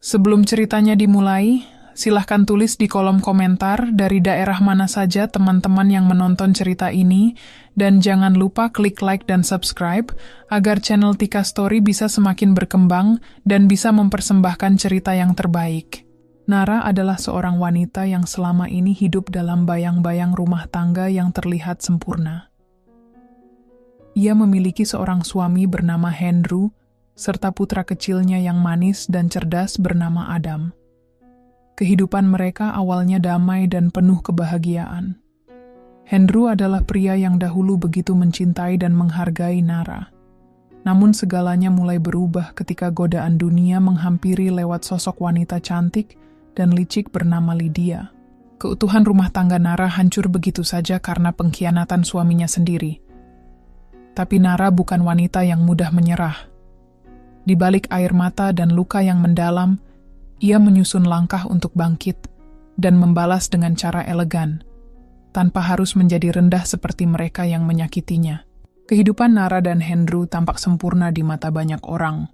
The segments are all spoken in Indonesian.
Sebelum ceritanya dimulai, silahkan tulis di kolom komentar dari daerah mana saja teman-teman yang menonton cerita ini, dan jangan lupa klik like dan subscribe agar channel Tika Story bisa semakin berkembang dan bisa mempersembahkan cerita yang terbaik. Nara adalah seorang wanita yang selama ini hidup dalam bayang-bayang rumah tangga yang terlihat sempurna. Ia memiliki seorang suami bernama Andrew, serta putra kecilnya yang manis dan cerdas bernama Adam. Kehidupan mereka awalnya damai dan penuh kebahagiaan. Andrew adalah pria yang dahulu begitu mencintai dan menghargai Nara. Namun segalanya mulai berubah ketika godaan dunia menghampiri lewat sosok wanita cantik dan licik bernama Lydia. Keutuhan rumah tangga Nara hancur begitu saja karena pengkhianatan suaminya sendiri. Tapi Nara bukan wanita yang mudah menyerah. Di balik air mata dan luka yang mendalam, ia menyusun langkah untuk bangkit dan membalas dengan cara elegan, tanpa harus menjadi rendah seperti mereka yang menyakitinya. Kehidupan Nara dan Andrew tampak sempurna di mata banyak orang.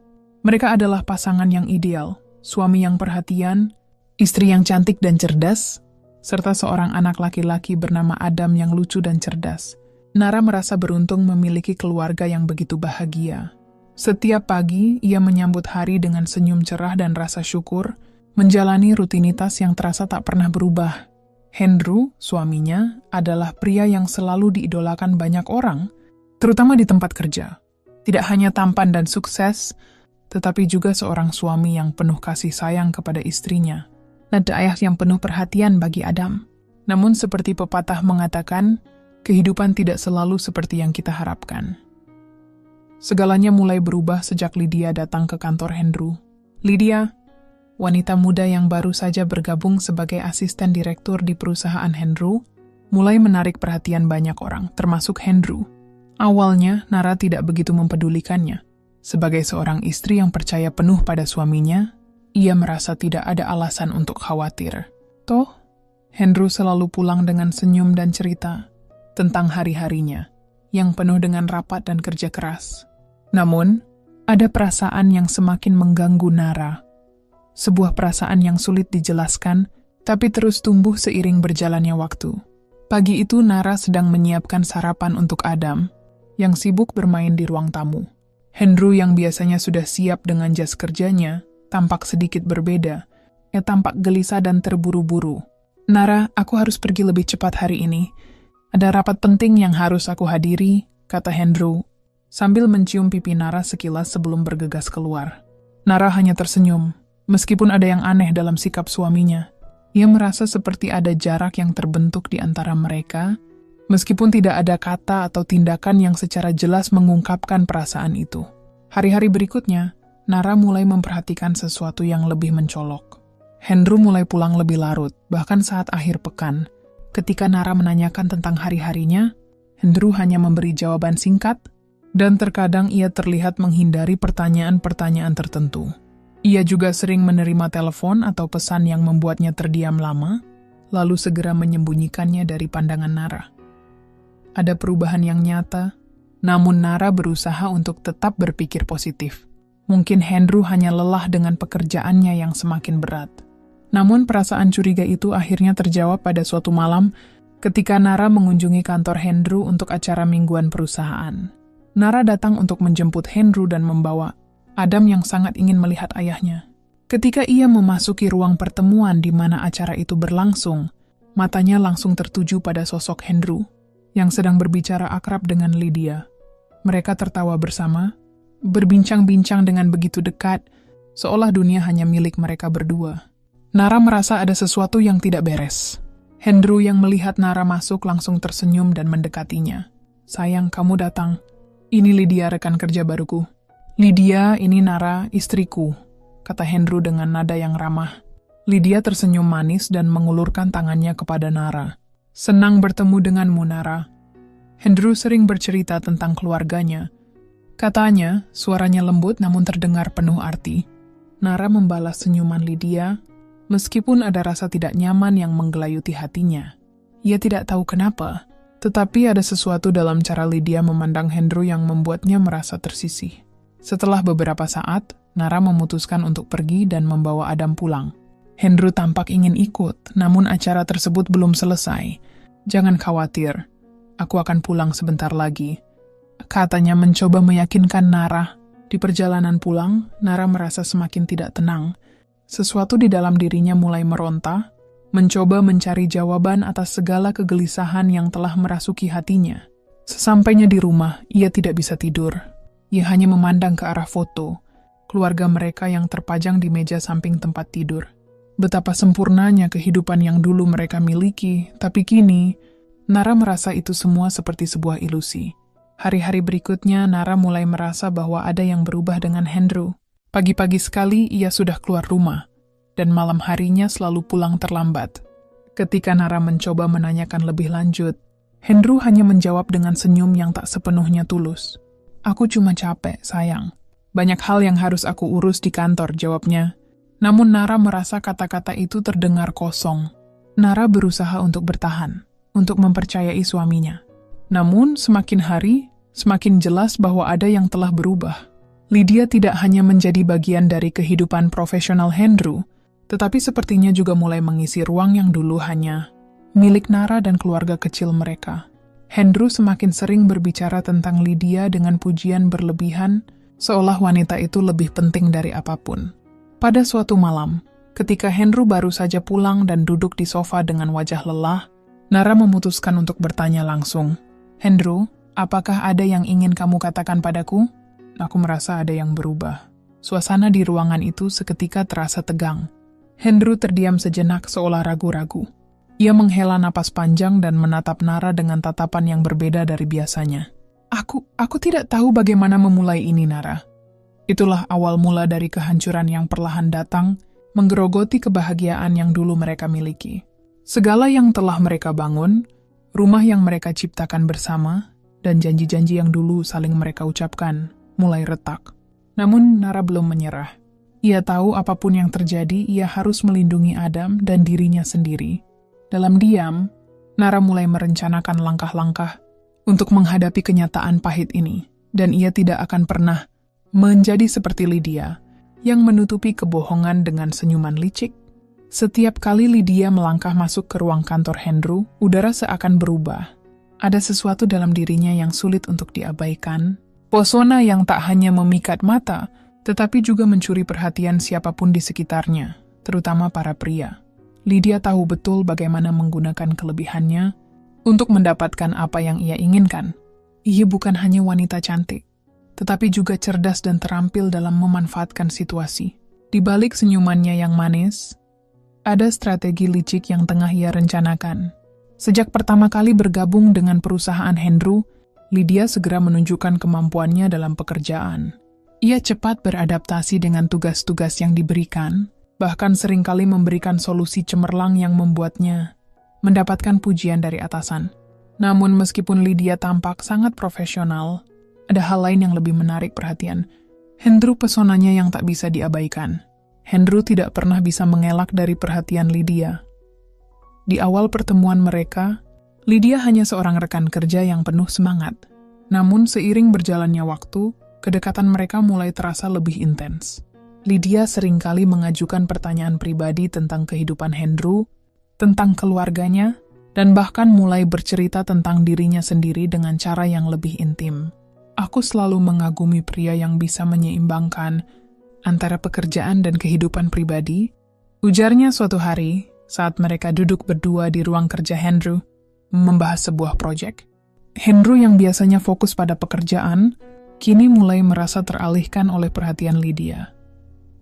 Mereka adalah pasangan yang ideal, suami yang perhatian, istri yang cantik dan cerdas, serta seorang anak laki-laki bernama Adam yang lucu dan cerdas. Nara merasa beruntung memiliki keluarga yang begitu bahagia. Setiap pagi, ia menyambut hari dengan senyum cerah dan rasa syukur, menjalani rutinitas yang terasa tak pernah berubah. Andrew, suaminya, adalah pria yang selalu diidolakan banyak orang, terutama di tempat kerja. Tidak hanya tampan dan sukses, tetapi juga seorang suami yang penuh kasih sayang kepada istrinya. Nada ayah yang penuh perhatian bagi Adam. Namun seperti pepatah mengatakan, kehidupan tidak selalu seperti yang kita harapkan. Segalanya mulai berubah sejak Lydia datang ke kantor Andrew. Lydia, wanita muda yang baru saja bergabung sebagai asisten direktur di perusahaan Andrew, mulai menarik perhatian banyak orang, termasuk Andrew. Awalnya, Nara tidak begitu mempedulikannya. Sebagai seorang istri yang percaya penuh pada suaminya, ia merasa tidak ada alasan untuk khawatir. Toh, Andrew selalu pulang dengan senyum dan cerita tentang hari-harinya, yang penuh dengan rapat dan kerja keras. Namun, ada perasaan yang semakin mengganggu Nara. Sebuah perasaan yang sulit dijelaskan, tapi terus tumbuh seiring berjalannya waktu. Pagi itu Nara sedang menyiapkan sarapan untuk Adam, yang sibuk bermain di ruang tamu. Andrew yang biasanya sudah siap dengan jas kerjanya, tampak sedikit berbeda. Ia tampak gelisah dan terburu-buru. Nara, aku harus pergi lebih cepat hari ini. Ada rapat penting yang harus aku hadiri, kata Andrew, sambil mencium pipi Nara sekilas sebelum bergegas keluar. Nara hanya tersenyum, meskipun ada yang aneh dalam sikap suaminya. Ia merasa seperti ada jarak yang terbentuk di antara mereka, meskipun tidak ada kata atau tindakan yang secara jelas mengungkapkan perasaan itu. Hari-hari berikutnya, Nara mulai memperhatikan sesuatu yang lebih mencolok. Andrew mulai pulang lebih larut, bahkan saat akhir pekan. Ketika Nara menanyakan tentang hari-harinya, Andrew hanya memberi jawaban singkat, dan terkadang ia terlihat menghindari pertanyaan-pertanyaan tertentu. Ia juga sering menerima telepon atau pesan yang membuatnya terdiam lama, lalu segera menyembunyikannya dari pandangan Nara. Ada perubahan yang nyata, namun Nara berusaha untuk tetap berpikir positif. Mungkin Andrew hanya lelah dengan pekerjaannya yang semakin berat. Namun perasaan curiga itu akhirnya terjawab pada suatu malam ketika Nara mengunjungi kantor Andrew untuk acara mingguan perusahaan. Nara datang untuk menjemput Andrew dan membawa Adam yang sangat ingin melihat ayahnya. Ketika ia memasuki ruang pertemuan di mana acara itu berlangsung, matanya langsung tertuju pada sosok Andrew yang sedang berbicara akrab dengan Lydia. Mereka tertawa bersama, berbincang-bincang dengan begitu dekat, seolah dunia hanya milik mereka berdua. Nara merasa ada sesuatu yang tidak beres. Andrew yang melihat Nara masuk langsung tersenyum dan mendekatinya. Sayang, kamu datang. Ini Lydia, rekan kerja baruku. Lydia, ini Nara, istriku, kata Andrew dengan nada yang ramah. Lydia tersenyum manis dan mengulurkan tangannya kepada Nara. Senang bertemu denganmu, Nara. Andrew sering bercerita tentang keluarganya. Katanya, suaranya lembut namun terdengar penuh arti. Nara membalas senyuman Lydia, meskipun ada rasa tidak nyaman yang menggelayuti hatinya. Ia tidak tahu kenapa, tetapi ada sesuatu dalam cara Lydia memandang Andrew yang membuatnya merasa tersisih. Setelah beberapa saat, Nara memutuskan untuk pergi dan membawa Adam pulang. Andrew tampak ingin ikut, namun acara tersebut belum selesai. "Jangan khawatir, aku akan pulang sebentar lagi," katanya mencoba meyakinkan Nara. Di perjalanan pulang, Nara merasa semakin tidak tenang. Sesuatu di dalam dirinya mulai meronta, mencoba mencari jawaban atas segala kegelisahan yang telah merasuki hatinya. Sesampainya di rumah, ia tidak bisa tidur. Ia hanya memandang ke arah foto keluarga mereka yang terpajang di meja samping tempat tidur. Betapa sempurnanya kehidupan yang dulu mereka miliki, tapi kini, Nara merasa itu semua seperti sebuah ilusi. Hari-hari berikutnya, Nara mulai merasa bahwa ada yang berubah dengan Andrew. Pagi-pagi sekali, ia sudah keluar rumah, dan malam harinya selalu pulang terlambat. Ketika Nara mencoba menanyakan lebih lanjut, Andrew hanya menjawab dengan senyum yang tak sepenuhnya tulus. "Aku cuma capek, sayang. Banyak hal yang harus aku urus di kantor," jawabnya. Namun Nara merasa kata-kata itu terdengar kosong. Nara berusaha untuk bertahan, untuk mempercayai suaminya. Namun semakin hari, semakin jelas bahwa ada yang telah berubah. Lydia tidak hanya menjadi bagian dari kehidupan profesional Andrew, tetapi sepertinya juga mulai mengisi ruang yang dulu hanya milik Nara dan keluarga kecil mereka. Andrew semakin sering berbicara tentang Lydia dengan pujian berlebihan, seolah wanita itu lebih penting dari apapun. Pada suatu malam, ketika Andrew baru saja pulang dan duduk di sofa dengan wajah lelah, Nara memutuskan untuk bertanya langsung. "Andrew, apakah ada yang ingin kamu katakan padaku?" "Aku merasa ada yang berubah." Suasana di ruangan itu seketika terasa tegang. Andrew terdiam sejenak seolah ragu-ragu. Ia menghela napas panjang dan menatap Nara dengan tatapan yang berbeda dari biasanya. Aku tidak tahu bagaimana memulai ini, Nara." Itulah awal mula dari kehancuran yang perlahan datang, menggerogoti kebahagiaan yang dulu mereka miliki. Segala yang telah mereka bangun, rumah yang mereka ciptakan bersama, dan janji-janji yang dulu saling mereka ucapkan, mulai retak. Namun Nara belum menyerah. Ia tahu apapun yang terjadi, ia harus melindungi Adam dan dirinya sendiri. Dalam diam, Nara mulai merencanakan langkah-langkah untuk menghadapi kenyataan pahit ini, dan ia tidak akan pernah menjadi seperti Lydia, yang menutupi kebohongan dengan senyuman licik. Setiap kali Lydia melangkah masuk ke ruang kantor Andrew, udara seakan berubah. Ada sesuatu dalam dirinya yang sulit untuk diabaikan, pesona yang tak hanya memikat mata, tetapi juga mencuri perhatian siapapun di sekitarnya, terutama para pria. Lydia tahu betul bagaimana menggunakan kelebihannya untuk mendapatkan apa yang ia inginkan. Ia bukan hanya wanita cantik, tetapi juga cerdas dan terampil dalam memanfaatkan situasi. Di balik senyumannya yang manis, ada strategi licik yang tengah ia rencanakan. Sejak pertama kali bergabung dengan perusahaan Andrew, Lydia segera menunjukkan kemampuannya dalam pekerjaan. Ia cepat beradaptasi dengan tugas-tugas yang diberikan, bahkan seringkali memberikan solusi cemerlang yang membuatnya mendapatkan pujian dari atasan. Namun meskipun Lydia tampak sangat profesional, ada hal lain yang lebih menarik perhatian. Andrew pesonanya yang tak bisa diabaikan. Andrew tidak pernah bisa mengelak dari perhatian Lydia. Di awal pertemuan mereka, Lydia hanya seorang rekan kerja yang penuh semangat. Namun seiring berjalannya waktu, kedekatan mereka mulai terasa lebih intens. Lydia seringkali mengajukan pertanyaan pribadi tentang kehidupan Andrew, tentang keluarganya, dan bahkan mulai bercerita tentang dirinya sendiri dengan cara yang lebih intim. "Aku selalu mengagumi pria yang bisa menyeimbangkan antara pekerjaan dan kehidupan pribadi," ujarnya suatu hari saat mereka duduk berdua di ruang kerja Andrew, membahas sebuah proyek. Andrew yang biasanya fokus pada pekerjaan, kini mulai merasa teralihkan oleh perhatian Lydia.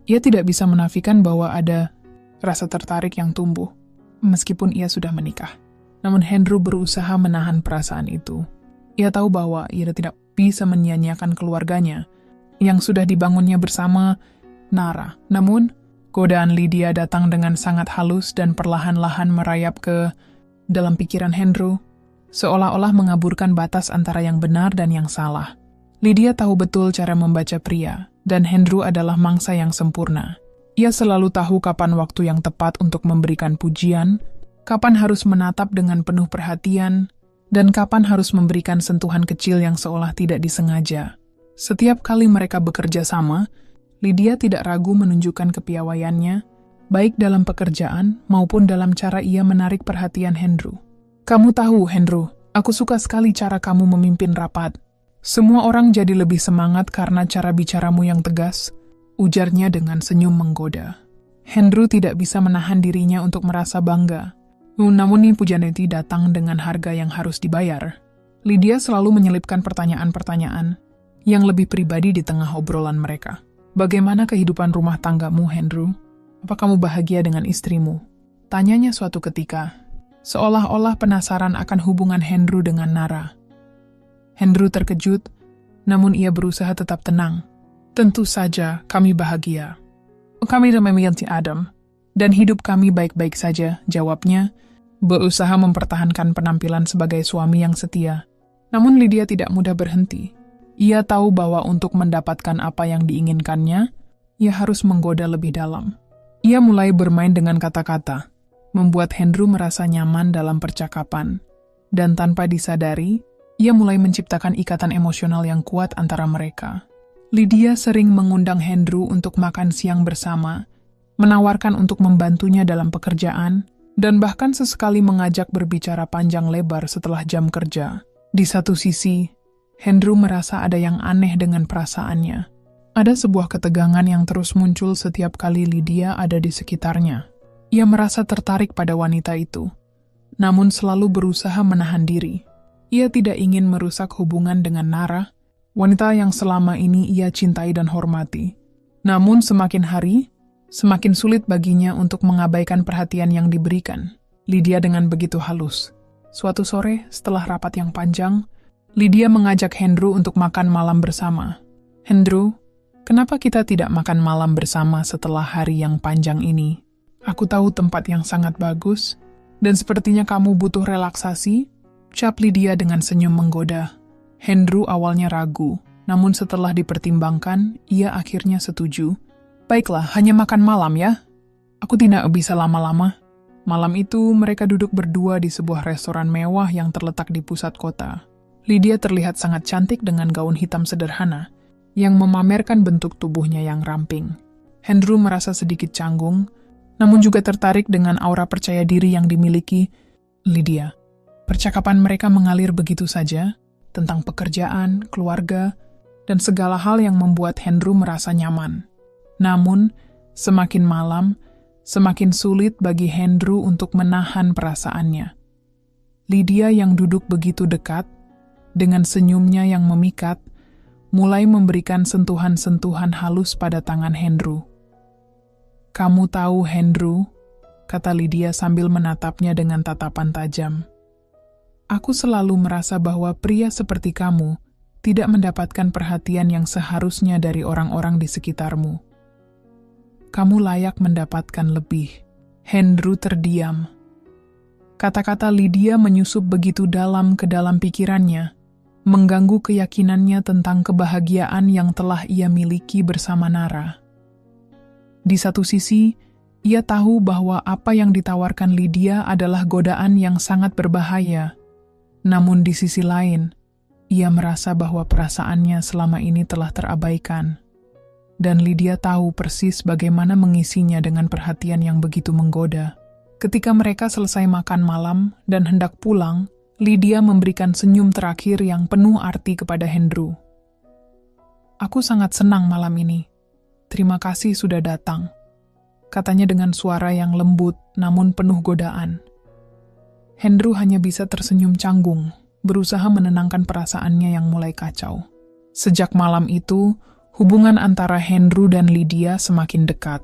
Ia tidak bisa menafikan bahwa ada rasa tertarik yang tumbuh, meskipun ia sudah menikah. Namun Andrew berusaha menahan perasaan itu. Ia tahu bahwa ia tidak bisa menyia-nyiakan keluarganya yang sudah dibangunnya bersama Nara. Namun, godaan Lydia datang dengan sangat halus dan perlahan-lahan merayap ke dalam pikiran Andrew, seolah-olah mengaburkan batas antara yang benar dan yang salah. Lydia tahu betul cara membaca pria, dan Andrew adalah mangsa yang sempurna. Ia selalu tahu kapan waktu yang tepat untuk memberikan pujian, kapan harus menatap dengan penuh perhatian, dan kapan harus memberikan sentuhan kecil yang seolah tidak disengaja. Setiap kali mereka bekerja sama, Lydia tidak ragu menunjukkan kepiawaiannya, baik dalam pekerjaan maupun dalam cara ia menarik perhatian Andrew. "Kamu tahu, Andrew, aku suka sekali cara kamu memimpin rapat. Semua orang jadi lebih semangat karena cara bicaramu yang tegas," ujarnya dengan senyum menggoda. Andrew tidak bisa menahan dirinya untuk merasa bangga. Namun pujian itu datang dengan harga yang harus dibayar. Lydia selalu menyelipkan pertanyaan-pertanyaan yang lebih pribadi di tengah obrolan mereka. "Bagaimana kehidupan rumah tanggamu, Andrew? Apa kamu bahagia dengan istrimu?" tanyanya suatu ketika, seolah-olah penasaran akan hubungan Andrew dengan Nara. Andrew terkejut, namun ia berusaha tetap tenang. "Tentu saja kami bahagia. Kami memiliki Adam, dan hidup kami baik-baik saja," jawabnya, berusaha mempertahankan penampilan sebagai suami yang setia. Namun Lydia tidak mudah berhenti. Ia tahu bahwa untuk mendapatkan apa yang diinginkannya, ia harus menggoda lebih dalam. Ia mulai bermain dengan kata-kata, membuat Andrew merasa nyaman dalam percakapan. Dan tanpa disadari, ia mulai menciptakan ikatan emosional yang kuat antara mereka. Lydia sering mengundang Andrew untuk makan siang bersama, menawarkan untuk membantunya dalam pekerjaan, dan bahkan sesekali mengajak berbicara panjang lebar setelah jam kerja. Di satu sisi, Andrew merasa ada yang aneh dengan perasaannya. Ada sebuah ketegangan yang terus muncul setiap kali Lydia ada di sekitarnya. Ia merasa tertarik pada wanita itu, namun selalu berusaha menahan diri. Ia tidak ingin merusak hubungan dengan Nara, wanita yang selama ini ia cintai dan hormati. Namun semakin hari, semakin sulit baginya untuk mengabaikan perhatian yang diberikan. Lydia dengan begitu halus. Suatu sore, setelah rapat yang panjang, Lydia mengajak Andrew untuk makan malam bersama. "Andrew, kenapa kita tidak makan malam bersama setelah hari yang panjang ini? Aku tahu tempat yang sangat bagus, dan sepertinya kamu butuh relaksasi," ucap Lydia dengan senyum menggoda. Andrew awalnya ragu, namun setelah dipertimbangkan, ia akhirnya setuju. "Baiklah, hanya makan malam ya. Aku tidak bisa lama-lama." Malam itu, mereka duduk berdua di sebuah restoran mewah yang terletak di pusat kota. Lydia terlihat sangat cantik dengan gaun hitam sederhana, yang memamerkan bentuk tubuhnya yang ramping. Andrew merasa sedikit canggung, namun juga tertarik dengan aura percaya diri yang dimiliki Lydia. Percakapan mereka mengalir begitu saja, tentang pekerjaan, keluarga, dan segala hal yang membuat Andrew merasa nyaman. Namun, semakin malam, semakin sulit bagi Andrew untuk menahan perasaannya. Lydia yang duduk begitu dekat, dengan senyumnya yang memikat, mulai memberikan sentuhan-sentuhan halus pada tangan Andrew. "Kamu tahu, Andrew," kata Lydia sambil menatapnya dengan tatapan tajam. "Aku selalu merasa bahwa pria seperti kamu tidak mendapatkan perhatian yang seharusnya dari orang-orang di sekitarmu. Kamu layak mendapatkan lebih." Andrew terdiam. Kata-kata Lydia menyusup begitu dalam ke dalam pikirannya, mengganggu keyakinannya tentang kebahagiaan yang telah ia miliki bersama Nara. Di satu sisi, ia tahu bahwa apa yang ditawarkan Lydia adalah godaan yang sangat berbahaya. Namun di sisi lain, ia merasa bahwa perasaannya selama ini telah terabaikan. Dan Lydia tahu persis bagaimana mengisinya dengan perhatian yang begitu menggoda. Ketika mereka selesai makan malam dan hendak pulang, Lydia memberikan senyum terakhir yang penuh arti kepada Andrew. "Aku sangat senang malam ini. Terima kasih sudah datang," katanya dengan suara yang lembut namun penuh godaan. Andrew hanya bisa tersenyum canggung, berusaha menenangkan perasaannya yang mulai kacau. Sejak malam itu, hubungan antara Andrew dan Lydia semakin dekat.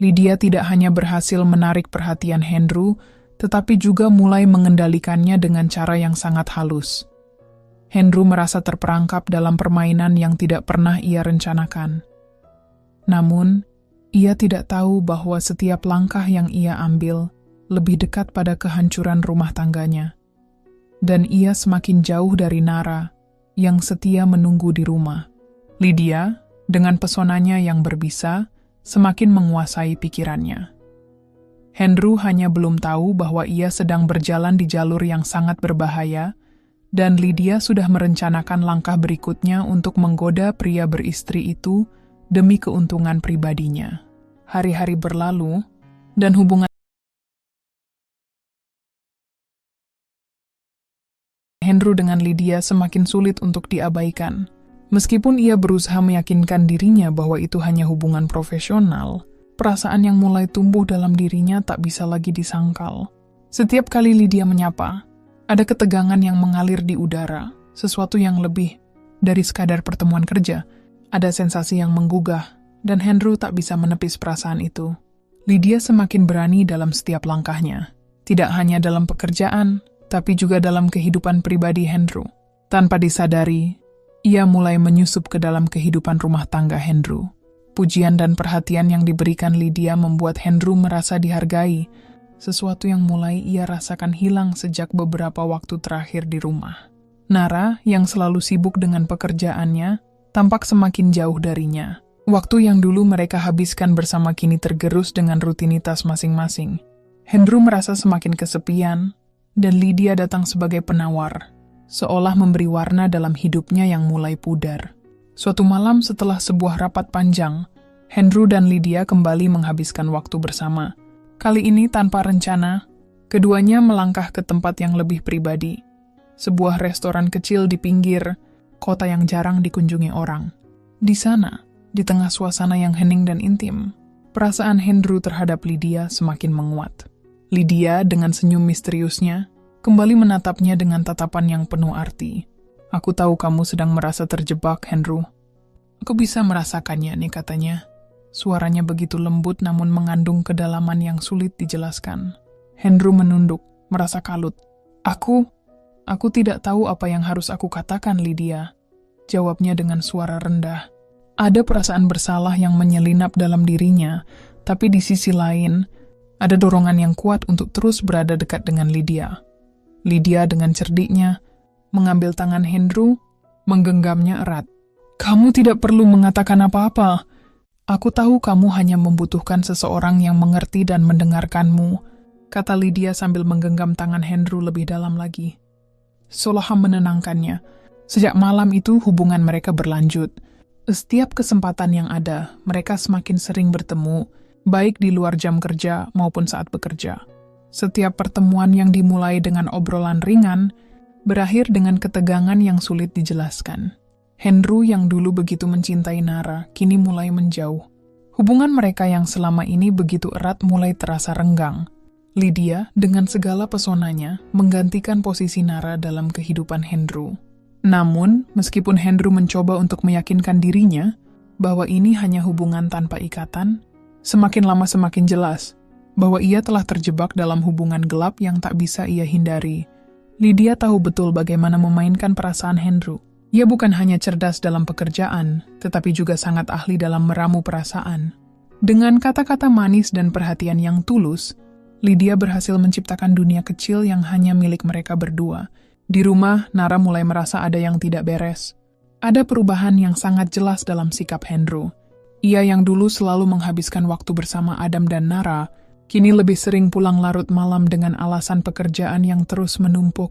Lydia tidak hanya berhasil menarik perhatian Andrew, tetapi juga mulai mengendalikannya dengan cara yang sangat halus. Andrew merasa terperangkap dalam permainan yang tidak pernah ia rencanakan. Namun, ia tidak tahu bahwa setiap langkah yang ia ambil lebih dekat pada kehancuran rumah tangganya. Dan ia semakin jauh dari Nara, yang setia menunggu di rumah. Lydia, dengan pesonanya yang berbisa, semakin menguasai pikirannya. Andrew hanya belum tahu bahwa ia sedang berjalan di jalur yang sangat berbahaya, dan Lydia sudah merencanakan langkah berikutnya untuk menggoda pria beristri itu demi keuntungan pribadinya. Hari-hari berlalu, dan hubungan Andrew dengan Lydia semakin sulit untuk diabaikan. Meskipun ia berusaha meyakinkan dirinya bahwa itu hanya hubungan profesional, perasaan yang mulai tumbuh dalam dirinya tak bisa lagi disangkal. Setiap kali Lydia menyapa, ada ketegangan yang mengalir di udara, sesuatu yang lebih dari sekadar pertemuan kerja. Ada sensasi yang menggugah, dan Andrew tak bisa menepis perasaan itu. Lydia semakin berani dalam setiap langkahnya, tidak hanya dalam pekerjaan, tapi juga dalam kehidupan pribadi Andrew. Tanpa disadari, ia mulai menyusup ke dalam kehidupan rumah tangga Andrew. Pujian dan perhatian yang diberikan Lydia membuat Andrew merasa dihargai, sesuatu yang mulai ia rasakan hilang sejak beberapa waktu terakhir di rumah. Nara, yang selalu sibuk dengan pekerjaannya, tampak semakin jauh darinya. Waktu yang dulu mereka habiskan bersama kini tergerus dengan rutinitas masing-masing. Andrew merasa semakin kesepian, dan Lydia datang sebagai penawar, seolah memberi warna dalam hidupnya yang mulai pudar. Suatu malam setelah sebuah rapat panjang, Andrew dan Lydia kembali menghabiskan waktu bersama. Kali ini tanpa rencana, keduanya melangkah ke tempat yang lebih pribadi, sebuah restoran kecil di pinggir kota yang jarang dikunjungi orang. Di sana, di tengah suasana yang hening dan intim, perasaan Andrew terhadap Lydia semakin menguat. Lydia dengan senyum misteriusnya kembali menatapnya dengan tatapan yang penuh arti. "Aku tahu kamu sedang merasa terjebak, Andrew. Aku bisa merasakannya," nih katanya. Suaranya begitu lembut namun mengandung kedalaman yang sulit dijelaskan. Andrew menunduk, merasa kalut. Aku tidak tahu apa yang harus aku katakan, Lydia," jawabnya dengan suara rendah. Ada perasaan bersalah yang menyelinap dalam dirinya, tapi di sisi lain, ada dorongan yang kuat untuk terus berada dekat dengan Lydia. Lydia dengan cerdiknya mengambil tangan Andrew, menggenggamnya erat. "Kamu tidak perlu mengatakan apa-apa. Aku tahu kamu hanya membutuhkan seseorang yang mengerti dan mendengarkanmu," kata Lydia sambil menggenggam tangan Andrew lebih dalam lagi. Seolah menenangkannya. Sejak malam itu hubungan mereka berlanjut. Setiap kesempatan yang ada, mereka semakin sering bertemu, baik di luar jam kerja maupun saat bekerja. Setiap pertemuan yang dimulai dengan obrolan ringan, berakhir dengan ketegangan yang sulit dijelaskan. Andrew yang dulu begitu mencintai Nara, kini mulai menjauh. Hubungan mereka yang selama ini begitu erat mulai terasa renggang. Lydia, dengan segala pesonanya, menggantikan posisi Nara dalam kehidupan Andrew. Namun, meskipun Andrew mencoba untuk meyakinkan dirinya bahwa ini hanya hubungan tanpa ikatan, semakin lama semakin jelas bahwa ia telah terjebak dalam hubungan gelap yang tak bisa ia hindari. Lydia tahu betul bagaimana memainkan perasaan Andrew. Ia bukan hanya cerdas dalam pekerjaan, tetapi juga sangat ahli dalam meramu perasaan. Dengan kata-kata manis dan perhatian yang tulus, Lydia berhasil menciptakan dunia kecil yang hanya milik mereka berdua. Di rumah, Nara mulai merasa ada yang tidak beres. Ada perubahan yang sangat jelas dalam sikap Andrew. Ia yang dulu selalu menghabiskan waktu bersama Adam dan Nara, kini lebih sering pulang larut malam dengan alasan pekerjaan yang terus menumpuk.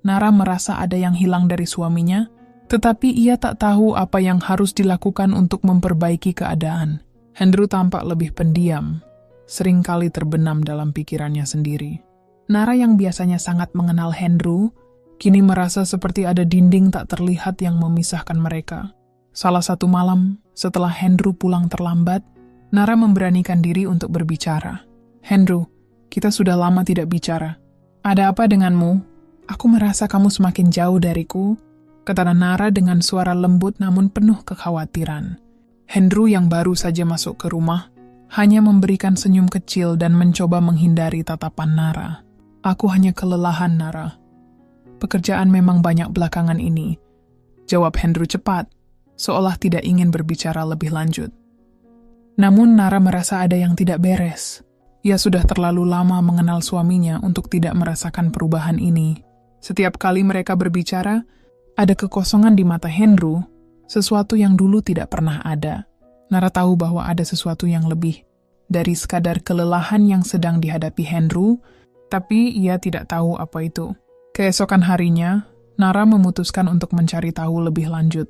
Nara merasa ada yang hilang dari suaminya, tetapi ia tak tahu apa yang harus dilakukan untuk memperbaiki keadaan. Andrew tampak lebih pendiam, seringkali terbenam dalam pikirannya sendiri. Nara yang biasanya sangat mengenal Andrew, kini merasa seperti ada dinding tak terlihat yang memisahkan mereka. Salah satu malam, setelah Andrew pulang terlambat, Nara memberanikan diri untuk berbicara. "Andrew, kita sudah lama tidak bicara. Ada apa denganmu? Aku merasa kamu semakin jauh dariku," kata Nara dengan suara lembut namun penuh kekhawatiran. Andrew yang baru saja masuk ke rumah, hanya memberikan senyum kecil dan mencoba menghindari tatapan Nara. "Aku hanya kelelahan, Nara. Pekerjaan memang banyak belakangan ini," jawab Andrew cepat, seolah tidak ingin berbicara lebih lanjut. Namun Nara merasa ada yang tidak beres. Ia sudah terlalu lama mengenal suaminya untuk tidak merasakan perubahan ini. Setiap kali mereka berbicara, ada kekosongan di mata Andrew, sesuatu yang dulu tidak pernah ada. Nara tahu bahwa ada sesuatu yang lebih dari sekadar kelelahan yang sedang dihadapi Andrew, tapi ia tidak tahu apa itu. Keesokan harinya, Nara memutuskan untuk mencari tahu lebih lanjut.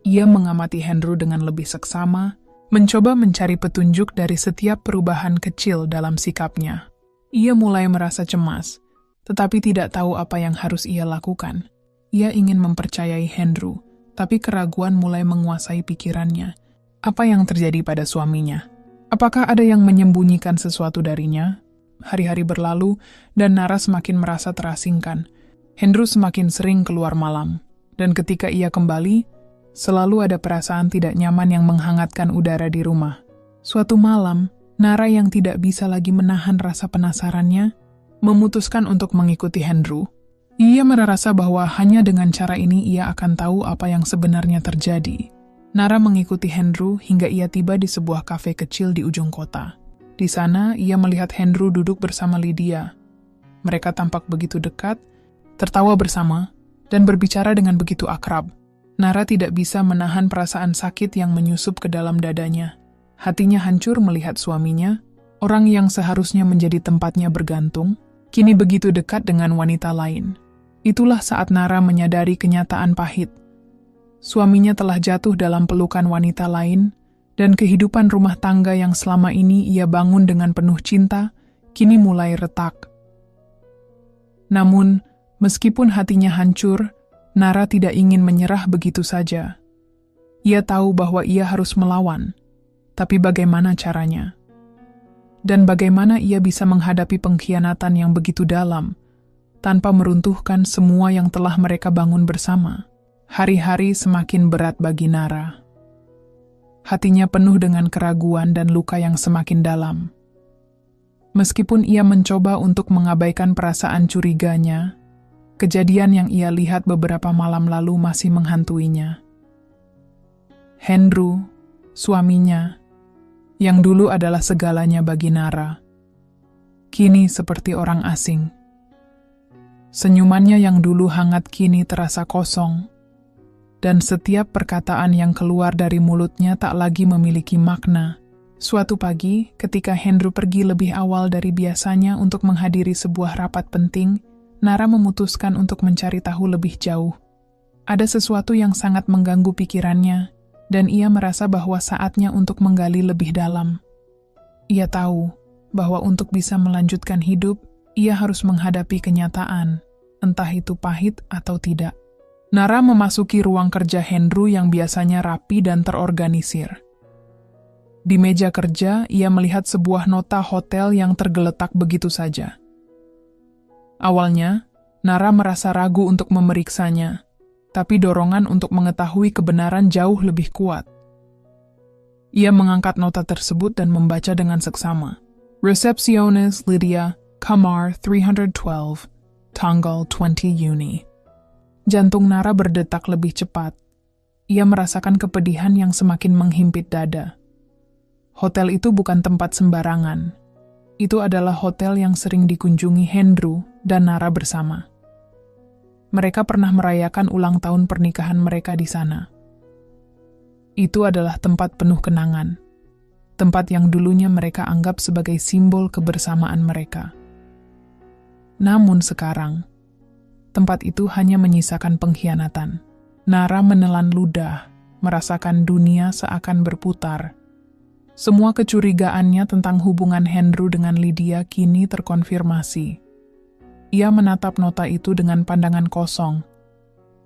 Ia mengamati Andrew dengan lebih seksama, mencoba mencari petunjuk dari setiap perubahan kecil dalam sikapnya. Ia mulai merasa cemas, tetapi tidak tahu apa yang harus ia lakukan. Ia ingin mempercayai Andrew, tapi keraguan mulai menguasai pikirannya. Apa yang terjadi pada suaminya? Apakah ada yang menyembunyikan sesuatu darinya? Hari-hari berlalu, dan Nara semakin merasa terasingkan. Andrew semakin sering keluar malam, dan ketika ia kembali, selalu ada perasaan tidak nyaman yang menghangatkan udara di rumah. Suatu malam, Nara yang tidak bisa lagi menahan rasa penasarannya, memutuskan untuk mengikuti Andrew. Ia merasa bahwa hanya dengan cara ini ia akan tahu apa yang sebenarnya terjadi. Nara mengikuti Andrew hingga ia tiba di sebuah kafe kecil di ujung kota. Di sana, ia melihat Andrew duduk bersama Lydia. Mereka tampak begitu dekat, tertawa bersama, dan berbicara dengan begitu akrab. Nara tidak bisa menahan perasaan sakit yang menyusup ke dalam dadanya. Hatinya hancur melihat suaminya, orang yang seharusnya menjadi tempatnya bergantung, kini begitu dekat dengan wanita lain. Itulah saat Nara menyadari kenyataan pahit. Suaminya telah jatuh dalam pelukan wanita lain, dan kehidupan rumah tangga yang selama ini ia bangun dengan penuh cinta, kini mulai retak. Namun, meskipun hatinya hancur, Nara tidak ingin menyerah begitu saja. Ia tahu bahwa ia harus melawan, tapi bagaimana caranya? Dan bagaimana ia bisa menghadapi pengkhianatan yang begitu dalam, tanpa meruntuhkan semua yang telah mereka bangun bersama? Hari-hari semakin berat bagi Nara. Hatinya penuh dengan keraguan dan luka yang semakin dalam. Meskipun ia mencoba untuk mengabaikan perasaan curiganya, kejadian yang ia lihat beberapa malam lalu masih menghantuinya. Andrew, suaminya, yang dulu adalah segalanya bagi Nara, kini seperti orang asing. Senyumannya yang dulu hangat kini terasa kosong, dan setiap perkataan yang keluar dari mulutnya tak lagi memiliki makna. Suatu pagi, ketika Andrew pergi lebih awal dari biasanya untuk menghadiri sebuah rapat penting, Nara memutuskan untuk mencari tahu lebih jauh. Ada sesuatu yang sangat mengganggu pikirannya, dan ia merasa bahwa saatnya untuk menggali lebih dalam. Ia tahu bahwa untuk bisa melanjutkan hidup, ia harus menghadapi kenyataan, entah itu pahit atau tidak. Nara memasuki ruang kerja Andrew yang biasanya rapi dan terorganisir. Di meja kerja, ia melihat sebuah nota hotel yang tergeletak begitu saja. Awalnya, Nara merasa ragu untuk memeriksanya, tapi dorongan untuk mengetahui kebenaran jauh lebih kuat. Ia mengangkat nota tersebut dan membaca dengan seksama. Resepsionis Lydia, Kamar 312, tanggal 20 Juni. Jantung Nara berdetak lebih cepat. Ia merasakan kepedihan yang semakin menghimpit dada. Hotel itu bukan tempat sembarangan. Itu adalah hotel yang sering dikunjungi Andrew dan Nara bersama. Mereka pernah merayakan ulang tahun pernikahan mereka di sana. Itu adalah tempat penuh kenangan. Tempat yang dulunya mereka anggap sebagai simbol kebersamaan mereka. Namun sekarang, tempat itu hanya menyisakan pengkhianatan. Nara menelan ludah, merasakan dunia seakan berputar. Semua kecurigaannya tentang hubungan Andrew dengan Lydia kini terkonfirmasi. Ia menatap nota itu dengan pandangan kosong.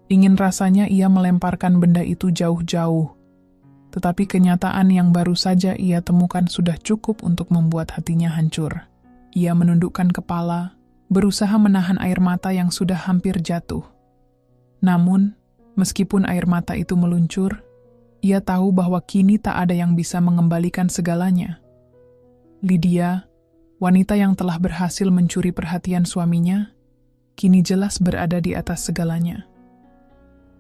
Ingin rasanya ia melemparkan benda itu jauh-jauh. Tetapi kenyataan yang baru saja ia temukan sudah cukup untuk membuat hatinya hancur. Ia menundukkan kepala, berusaha menahan air mata yang sudah hampir jatuh. Namun, meskipun air mata itu meluncur, ia tahu bahwa kini tak ada yang bisa mengembalikan segalanya. Lydia, wanita yang telah berhasil mencuri perhatian suaminya, kini jelas berada di atas segalanya.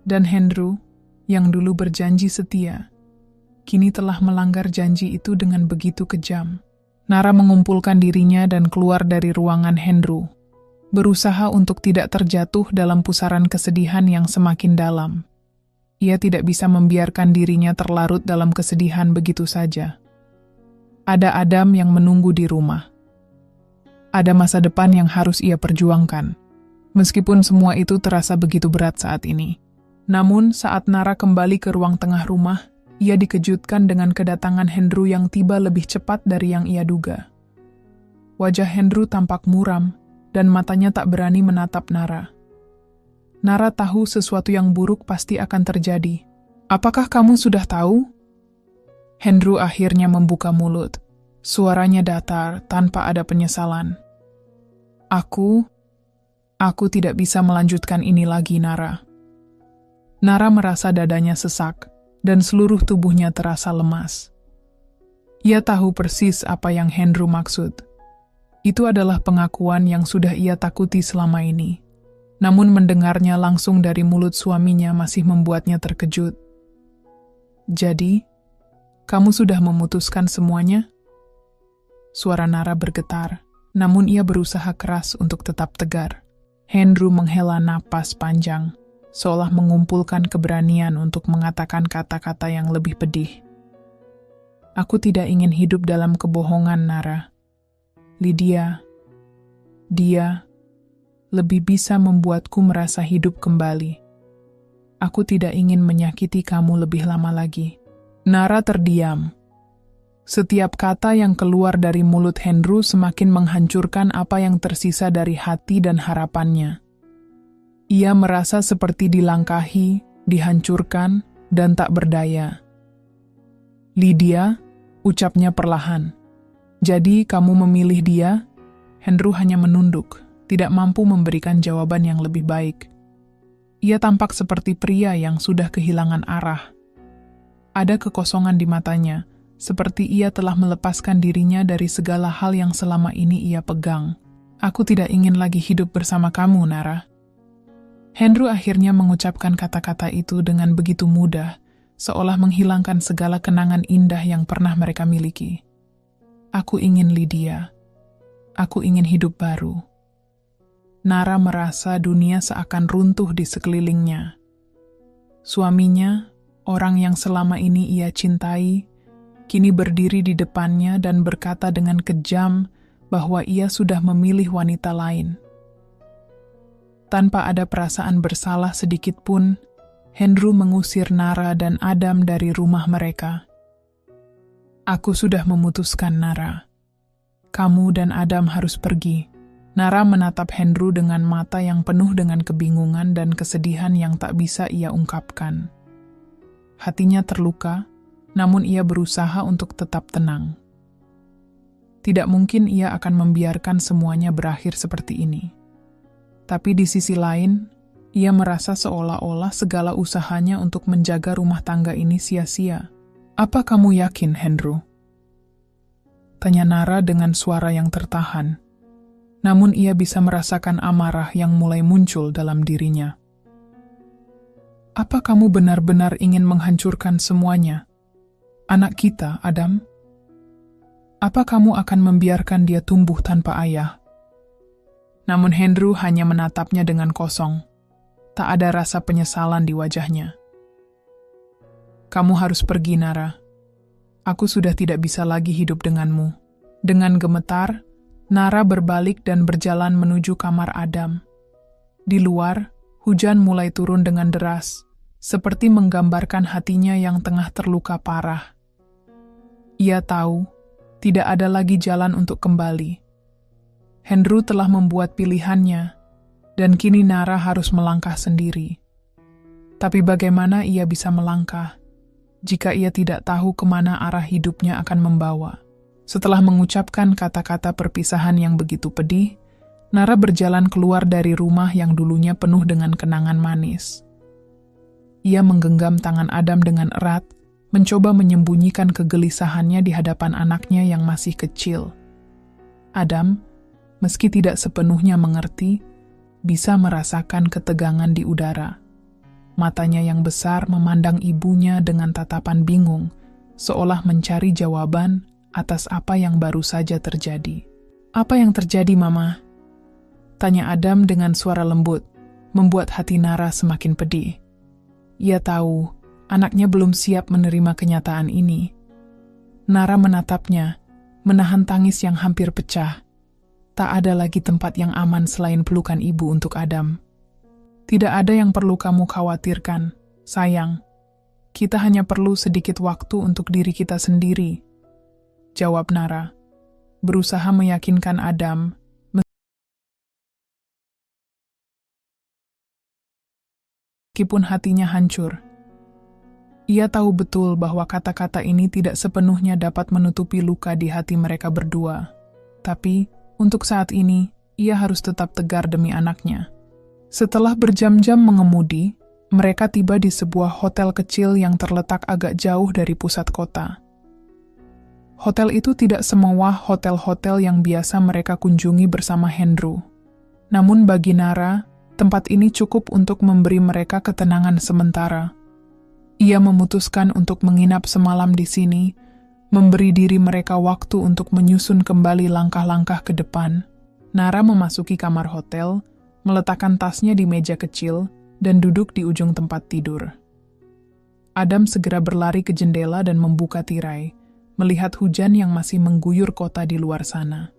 Dan Andrew, yang dulu berjanji setia, kini telah melanggar janji itu dengan begitu kejam. Nara mengumpulkan dirinya dan keluar dari ruangan Andrew, berusaha untuk tidak terjatuh dalam pusaran kesedihan yang semakin dalam. Ia tidak bisa membiarkan dirinya terlarut dalam kesedihan begitu saja. Ada Adam yang menunggu di rumah. Ada masa depan yang harus ia perjuangkan, meskipun semua itu terasa begitu berat saat ini. Namun, saat Nara kembali ke ruang tengah rumah, Ia dikejutkan dengan kedatangan Hendro yang tiba lebih cepat dari yang ia duga. Wajah Hendro tampak muram, dan matanya tak berani menatap Nara. Nara tahu sesuatu yang buruk pasti akan terjadi. "Apakah kamu sudah tahu?" Hendro akhirnya membuka mulut. Suaranya datar tanpa ada penyesalan. Aku tidak bisa melanjutkan ini lagi, Nara." Nara merasa dadanya sesak, dan seluruh tubuhnya terasa lemas. Ia tahu persis apa yang Hendro maksud. Itu adalah pengakuan yang sudah ia takuti selama ini. Namun mendengarnya langsung dari mulut suaminya masih membuatnya terkejut. "Jadi, kamu sudah memutuskan semuanya?" Suara Nara bergetar, namun ia berusaha keras untuk tetap tegar. Hendro menghela napas panjang, seolah mengumpulkan keberanian untuk mengatakan kata-kata yang lebih pedih. "Aku tidak ingin hidup dalam kebohongan, Nara. Lydia, dia lebih bisa membuatku merasa hidup kembali. Aku tidak ingin menyakiti kamu lebih lama lagi." Nara terdiam. Setiap kata yang keluar dari mulut Hendro semakin menghancurkan apa yang tersisa dari hati dan harapannya. Ia merasa seperti dilangkahi, dihancurkan, dan tak berdaya. "Lydia," ucapnya perlahan. "Jadi kamu memilih dia?" Hendro hanya menunduk, tidak mampu memberikan jawaban yang lebih baik. Ia tampak seperti pria yang sudah kehilangan arah. Ada kekosongan di matanya, seperti ia telah melepaskan dirinya dari segala hal yang selama ini ia pegang. "Aku tidak ingin lagi hidup bersama kamu, Nara." Hendro akhirnya mengucapkan kata-kata itu dengan begitu mudah, seolah menghilangkan segala kenangan indah yang pernah mereka miliki. "Aku ingin Lydia. Aku ingin hidup baru." Nara merasa dunia seakan runtuh di sekelilingnya. Suaminya, orang yang selama ini ia cintai, kini berdiri di depannya dan berkata dengan kejam bahwa ia sudah memilih wanita lain. Tanpa ada perasaan bersalah sedikit pun, Hendro mengusir Nara dan Adam dari rumah mereka. "Aku sudah memutuskan, Nara. Kamu dan Adam harus pergi." Nara menatap Hendro dengan mata yang penuh dengan kebingungan dan kesedihan yang tak bisa ia ungkapkan. Hatinya terluka, namun ia berusaha untuk tetap tenang. Tidak mungkin ia akan membiarkan semuanya berakhir seperti ini. Tapi di sisi lain, ia merasa seolah-olah segala usahanya untuk menjaga rumah tangga ini sia-sia. "Apa kamu yakin, Hendro?" tanya Nara dengan suara yang tertahan. Namun ia bisa merasakan amarah yang mulai muncul dalam dirinya. "Apa kamu benar-benar ingin menghancurkan semuanya? Anak kita, Adam? Apa kamu akan membiarkan dia tumbuh tanpa ayah?" Namun Hendro hanya menatapnya dengan kosong. Tak ada rasa penyesalan di wajahnya. "Kamu harus pergi, Nara. Aku sudah tidak bisa lagi hidup denganmu." Dengan gemetar, Nara berbalik dan berjalan menuju kamar Adam. Di luar, hujan mulai turun dengan deras, seperti menggambarkan hatinya yang tengah terluka parah. Ia tahu, tidak ada lagi jalan untuk kembali. Hendro telah membuat pilihannya, dan kini Nara harus melangkah sendiri. Tapi bagaimana ia bisa melangkah jika ia tidak tahu kemana arah hidupnya akan membawa? Setelah mengucapkan kata-kata perpisahan yang begitu pedih, Nara berjalan keluar dari rumah yang dulunya penuh dengan kenangan manis. Ia menggenggam tangan Adam dengan erat, mencoba menyembunyikan kegelisahannya di hadapan anaknya yang masih kecil. Adam, meski tidak sepenuhnya mengerti, bisa merasakan ketegangan di udara. Matanya yang besar memandang ibunya dengan tatapan bingung, seolah mencari jawaban atas apa yang baru saja terjadi. "Apa yang terjadi, Mama?" tanya Adam dengan suara lembut, membuat hati Nara semakin pedih. Ia tahu anaknya belum siap menerima kenyataan ini. Nara menatapnya, menahan tangis yang hampir pecah. Tak ada lagi tempat yang aman selain pelukan ibu untuk Adam. "Tidak ada yang perlu kamu khawatirkan, sayang. Kita hanya perlu sedikit waktu untuk diri kita sendiri, jawab Nara, berusaha meyakinkan Adam meskipun hatinya hancur. Ia tahu betul bahwa kata-kata ini tidak sepenuhnya dapat menutupi luka di hati mereka berdua. Tapi, untuk saat ini, ia harus tetap tegar demi anaknya. Setelah berjam-jam mengemudi, mereka tiba di sebuah hotel kecil yang terletak agak jauh dari pusat kota. Hotel itu tidak semewah hotel-hotel yang biasa mereka kunjungi bersama Hendro. Namun bagi Nara, tempat ini cukup untuk memberi mereka ketenangan sementara. Ia memutuskan untuk menginap semalam di sini, memberi diri mereka waktu untuk menyusun kembali langkah-langkah ke depan. Nara memasuki kamar hotel, meletakkan tasnya di meja kecil, dan duduk di ujung tempat tidur. Adam segera berlari ke jendela dan membuka tirai, melihat hujan yang masih mengguyur kota di luar sana.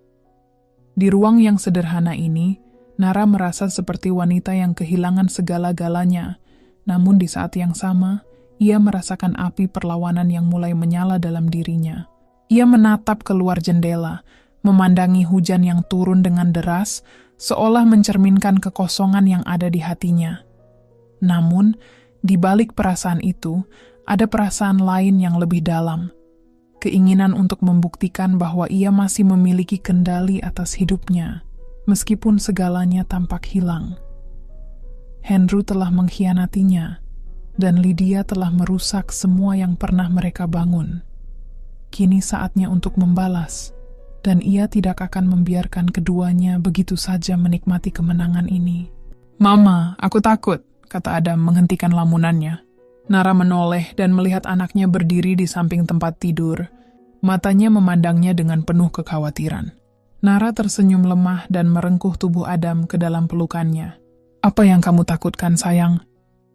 Di ruang yang sederhana ini, Nara merasa seperti wanita yang kehilangan segala-galanya, namun di saat yang sama, ia merasakan api perlawanan yang mulai menyala dalam dirinya. Ia menatap keluar jendela, memandangi hujan yang turun dengan deras, seolah mencerminkan kekosongan yang ada di hatinya. Namun, di balik perasaan itu, ada perasaan lain yang lebih dalam. Keinginan untuk membuktikan bahwa ia masih memiliki kendali atas hidupnya, meskipun segalanya tampak hilang. Hendro telah mengkhianatinya, dan Lydia telah merusak semua yang pernah mereka bangun. Kini saatnya untuk membalas, dan ia tidak akan membiarkan keduanya begitu saja menikmati kemenangan ini. "Mama, aku takut," kata Adam menghentikan lamunannya. Nara menoleh dan melihat anaknya berdiri di samping tempat tidur. Matanya memandangnya dengan penuh kekhawatiran. Nara tersenyum lemah dan merengkuh tubuh Adam ke dalam pelukannya. "Apa yang kamu takutkan, sayang?"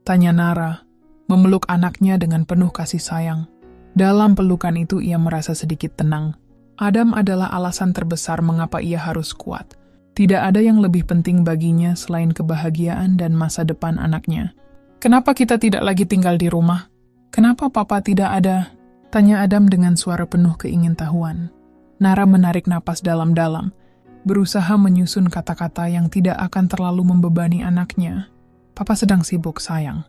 tanya Nara, memeluk anaknya dengan penuh kasih sayang. Dalam pelukan itu ia merasa sedikit tenang. Adam adalah alasan terbesar mengapa ia harus kuat. Tidak ada yang lebih penting baginya selain kebahagiaan dan masa depan anaknya. "Kenapa kita tidak lagi tinggal di rumah? Kenapa papa tidak ada?" tanya Adam dengan suara penuh keingintahuan. Nara menarik napas dalam-dalam, berusaha menyusun kata-kata yang tidak akan terlalu membebani anaknya. "Papa sedang sibuk, sayang.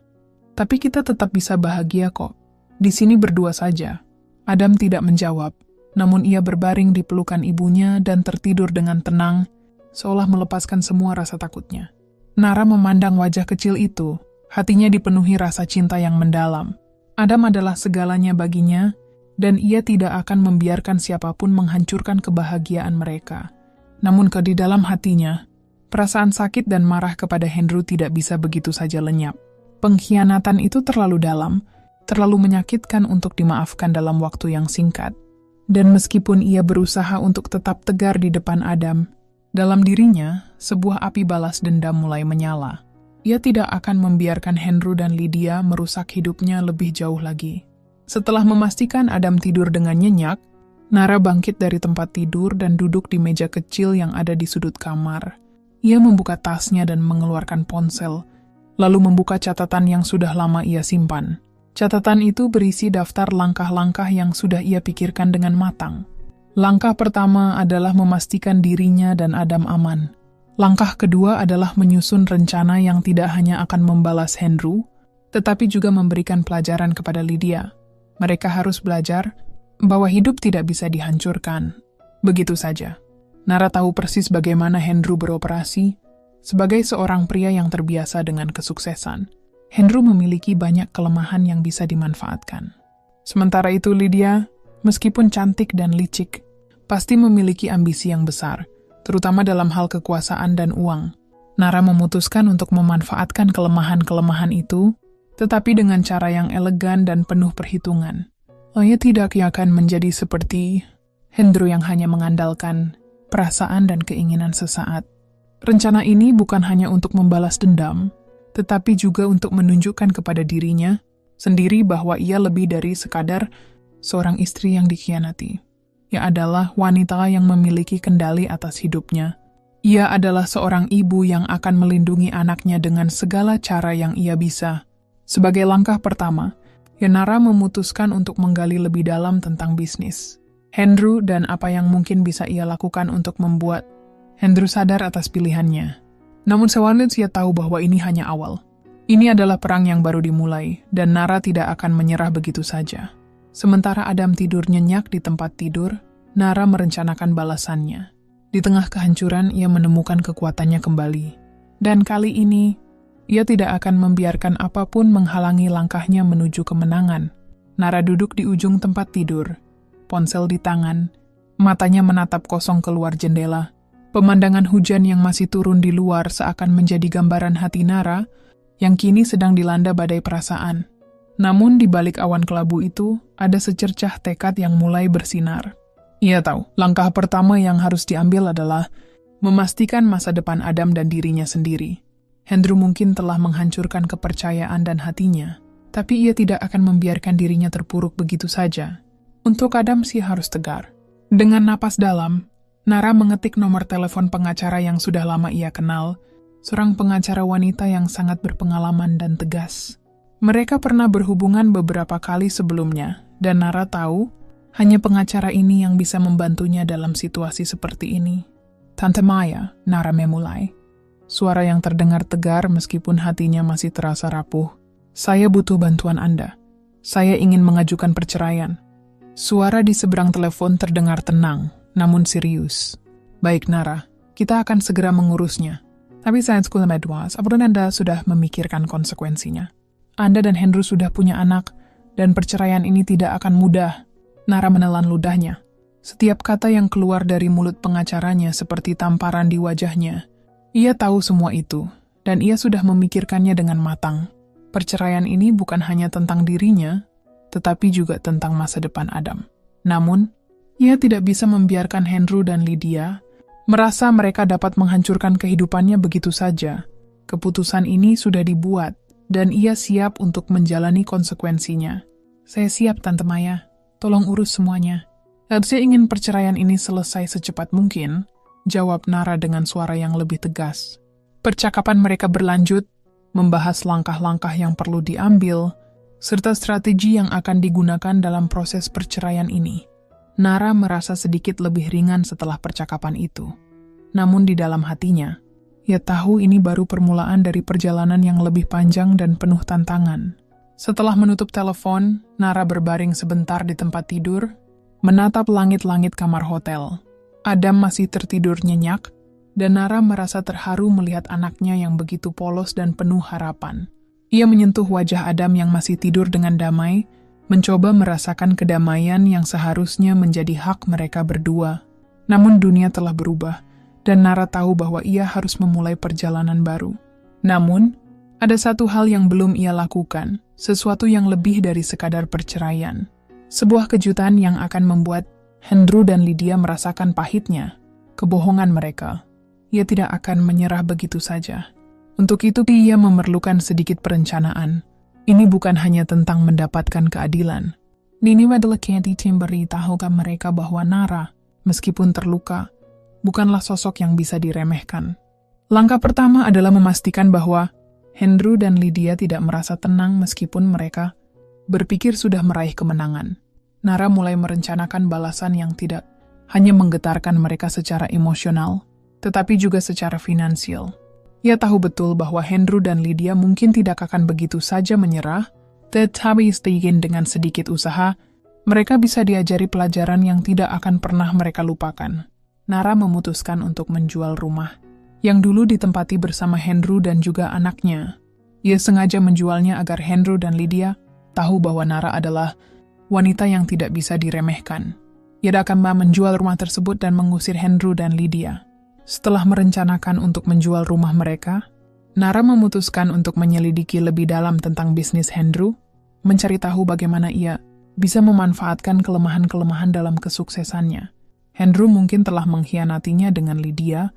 Tapi kita tetap bisa bahagia kok. Di sini berdua saja." Adam tidak menjawab, namun ia berbaring di pelukan ibunya dan tertidur dengan tenang, seolah melepaskan semua rasa takutnya. Nara memandang wajah kecil itu, hatinya dipenuhi rasa cinta yang mendalam. Adam adalah segalanya baginya, dan ia tidak akan membiarkan siapapun menghancurkan kebahagiaan mereka. Namun di dalam hatinya, perasaan sakit dan marah kepada Hendro tidak bisa begitu saja lenyap. Pengkhianatan itu terlalu dalam, terlalu menyakitkan untuk dimaafkan dalam waktu yang singkat. Dan meskipun ia berusaha untuk tetap tegar di depan Adam, dalam dirinya, sebuah api balas dendam mulai menyala. Ia tidak akan membiarkan Hendro dan Lydia merusak hidupnya lebih jauh lagi. Setelah memastikan Adam tidur dengan nyenyak, Nara bangkit dari tempat tidur dan duduk di meja kecil yang ada di sudut kamar. Ia membuka tasnya dan mengeluarkan ponsel, lalu membuka catatan yang sudah lama ia simpan. Catatan itu berisi daftar langkah-langkah yang sudah ia pikirkan dengan matang. Langkah pertama adalah memastikan dirinya dan Adam aman. Langkah kedua adalah menyusun rencana yang tidak hanya akan membalas Hendro, tetapi juga memberikan pelajaran kepada Lydia. Mereka harus belajar bahwa hidup tidak bisa dihancurkan. Begitu saja. Nara tahu persis bagaimana Hendro beroperasi. Sebagai seorang pria yang terbiasa dengan kesuksesan, Hendro memiliki banyak kelemahan yang bisa dimanfaatkan. Sementara itu Lydia, meskipun cantik dan licik, pasti memiliki ambisi yang besar, terutama dalam hal kekuasaan dan uang. Nara memutuskan untuk memanfaatkan kelemahan-kelemahan itu, tetapi dengan cara yang elegan dan penuh perhitungan. Ia tidak akan menjadi seperti Hendro yang hanya mengandalkan perasaan dan keinginan sesaat. Rencana ini bukan hanya untuk membalas dendam, tetapi juga untuk menunjukkan kepada dirinya sendiri bahwa ia lebih dari sekadar seorang istri yang dikhianati. Ia adalah wanita yang memiliki kendali atas hidupnya. Ia adalah seorang ibu yang akan melindungi anaknya dengan segala cara yang ia bisa. Sebagai langkah pertama, Nara memutuskan untuk menggali lebih dalam tentang bisnis Andrew dan apa yang mungkin bisa ia lakukan untuk membuat Andrew sadar atas pilihannya. Namun sewajarnya ia tahu bahwa ini hanya awal. Ini adalah perang yang baru dimulai, dan Nara tidak akan menyerah begitu saja. Sementara Adam tidur nyenyak di tempat tidur, Nara merencanakan balasannya. Di tengah kehancuran, ia menemukan kekuatannya kembali. Dan kali ini, ia tidak akan membiarkan apapun menghalangi langkahnya menuju kemenangan. Nara duduk di ujung tempat tidur, ponsel di tangan, matanya menatap kosong keluar jendela. Pemandangan hujan yang masih turun di luar seakan menjadi gambaran hati Nara yang kini sedang dilanda badai perasaan. Namun di balik awan kelabu itu, ada secercah tekad yang mulai bersinar. Ia tahu, langkah pertama yang harus diambil adalah memastikan masa depan Adam dan dirinya sendiri. Andrew mungkin telah menghancurkan kepercayaan dan hatinya, tapi ia tidak akan membiarkan dirinya terpuruk begitu saja. Untuk Adam sih harus tegar. Dengan napas dalam, Nara mengetik nomor telepon pengacara yang sudah lama ia kenal, seorang pengacara wanita yang sangat berpengalaman dan tegas. Mereka pernah berhubungan beberapa kali sebelumnya, dan Nara tahu hanya pengacara ini yang bisa membantunya dalam situasi seperti ini. Tante Maya, Nara memulai. Suara yang terdengar tegar meskipun hatinya masih terasa rapuh. Saya butuh bantuan Anda. Saya ingin mengajukan perceraian. Suara di seberang telepon terdengar tenang, namun serius. Baik Nara, kita akan segera mengurusnya. Tapi saya sekolah Medwas, apapun Anda sudah memikirkan konsekuensinya. Anda dan Andrew sudah punya anak, dan perceraian ini tidak akan mudah. Nara menelan ludahnya. Setiap kata yang keluar dari mulut pengacaranya seperti tamparan di wajahnya. Ia tahu semua itu, dan ia sudah memikirkannya dengan matang. Perceraian ini bukan hanya tentang dirinya, tetapi juga tentang masa depan Adam. Namun, ia tidak bisa membiarkan Andrew dan Lydia merasa mereka dapat menghancurkan kehidupannya begitu saja. Keputusan ini sudah dibuat, dan ia siap untuk menjalani konsekuensinya. Saya siap, Tante Maya. Tolong urus semuanya. Saya ingin perceraian ini selesai secepat mungkin, jawab Nara dengan suara yang lebih tegas. Percakapan mereka berlanjut, membahas langkah-langkah yang perlu diambil, serta strategi yang akan digunakan dalam proses perceraian ini. Nara merasa sedikit lebih ringan setelah percakapan itu. Namun di dalam hatinya, ia tahu ini baru permulaan dari perjalanan yang lebih panjang dan penuh tantangan. Setelah menutup telepon, Nara berbaring sebentar di tempat tidur, menatap langit-langit kamar hotel. Adam masih tertidur nyenyak, dan Nara merasa terharu melihat anaknya yang begitu polos dan penuh harapan. Ia menyentuh wajah Adam yang masih tidur dengan damai, mencoba merasakan kedamaian yang seharusnya menjadi hak mereka berdua. Namun dunia telah berubah, dan Nara tahu bahwa ia harus memulai perjalanan baru. Namun, ada satu hal yang belum ia lakukan, sesuatu yang lebih dari sekadar perceraian. Sebuah kejutan yang akan membuat Andrew dan Lydia merasakan pahitnya, kebohongan mereka. Ia tidak akan menyerah begitu saja. Untuk itu ia memerlukan sedikit perencanaan. Ini bukan hanya tentang mendapatkan keadilan. Nini adalah Candy Tim beritahukan mereka bahwa Nara, meskipun terluka, bukanlah sosok yang bisa diremehkan. Langkah pertama adalah memastikan bahwa Andrew dan Lydia tidak merasa tenang meskipun mereka berpikir sudah meraih kemenangan. Nara mulai merencanakan balasan yang tidak hanya menggetarkan mereka secara emosional, tetapi juga secara finansial. Ia tahu betul bahwa Andrew dan Lydia mungkin tidak akan begitu saja menyerah, tetapi dengan sedikit usaha, mereka bisa diajari pelajaran yang tidak akan pernah mereka lupakan. Nara memutuskan untuk menjual rumah, yang dulu ditempati bersama Andrew dan juga anaknya. Ia sengaja menjualnya agar Andrew dan Lydia tahu bahwa Nara adalah wanita yang tidak bisa diremehkan. Ia akan menjual rumah tersebut dan mengusir Andrew dan Lydia. Setelah merencanakan untuk menjual rumah mereka, Nara memutuskan untuk menyelidiki lebih dalam tentang bisnis Andrew, mencari tahu bagaimana ia bisa memanfaatkan kelemahan-kelemahan dalam kesuksesannya. Andrew mungkin telah mengkhianatinya dengan Lydia,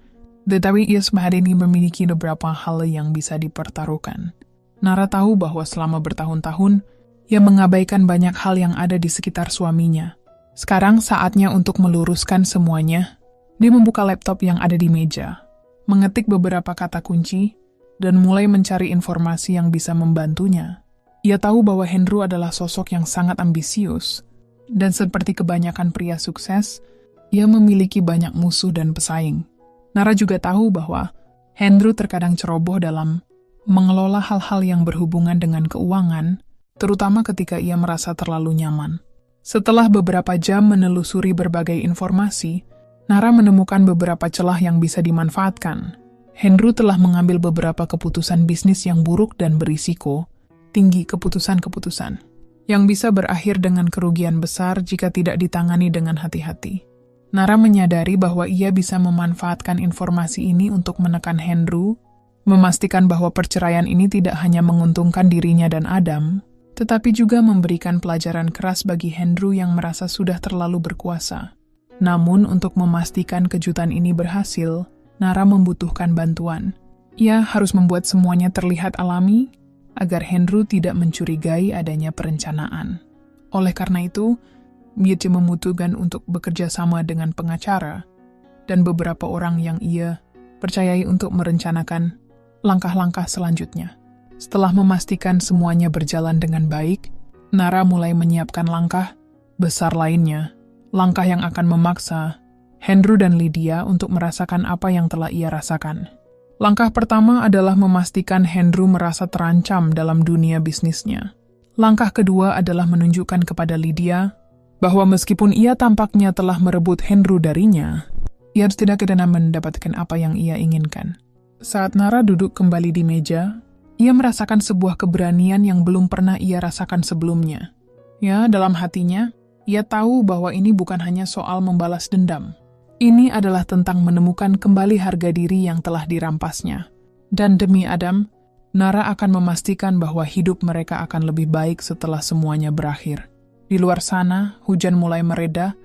tetapi ia sebenarnya memiliki beberapa hal yang bisa dipertaruhkan. Nara tahu bahwa selama bertahun-tahun, ia mengabaikan banyak hal yang ada di sekitar suaminya. Sekarang saatnya untuk meluruskan semuanya. Dia membuka laptop yang ada di meja, mengetik beberapa kata kunci, dan mulai mencari informasi yang bisa membantunya. Ia tahu bahwa Hendro adalah sosok yang sangat ambisius, dan seperti kebanyakan pria sukses, ia memiliki banyak musuh dan pesaing. Nara juga tahu bahwa Hendro terkadang ceroboh dalam mengelola hal-hal yang berhubungan dengan keuangan, terutama ketika ia merasa terlalu nyaman. Setelah beberapa jam menelusuri berbagai informasi, Nara menemukan beberapa celah yang bisa dimanfaatkan. Hendro telah mengambil beberapa keputusan bisnis yang buruk dan berisiko tinggi, keputusan-keputusan yang bisa berakhir dengan kerugian besar jika tidak ditangani dengan hati-hati. Nara menyadari bahwa ia bisa memanfaatkan informasi ini untuk menekan Hendro, memastikan bahwa perceraian ini tidak hanya menguntungkan dirinya dan Adam, tetapi juga memberikan pelajaran keras bagi Hendro yang merasa sudah terlalu berkuasa. Namun, untuk memastikan kejutan ini berhasil, Nara membutuhkan bantuan. Ia harus membuat semuanya terlihat alami, agar Hendro tidak mencurigai adanya perencanaan. Oleh karena itu, ia memutuskan untuk bekerja sama dengan pengacara dan beberapa orang yang ia percayai untuk merencanakan langkah-langkah selanjutnya. Setelah memastikan semuanya berjalan dengan baik, Nara mulai menyiapkan langkah besar lainnya, langkah yang akan memaksa Hendro dan Lydia untuk merasakan apa yang telah ia rasakan. Langkah pertama adalah memastikan Hendro merasa terancam dalam dunia bisnisnya. Langkah kedua adalah menunjukkan kepada Lydia bahwa meskipun ia tampaknya telah merebut Hendro darinya, ia tidak mendapatkan apa yang ia inginkan. Saat Nara duduk kembali di meja, ia merasakan sebuah keberanian yang belum pernah ia rasakan sebelumnya. Ya, dalam hatinya, ia tahu bahwa ini bukan hanya soal membalas dendam. Ini adalah tentang menemukan kembali harga diri yang telah dirampasnya. Dan demi Adam, Nara akan memastikan bahwa hidup mereka akan lebih baik setelah semuanya berakhir. Di luar sana, hujan mulai mereda,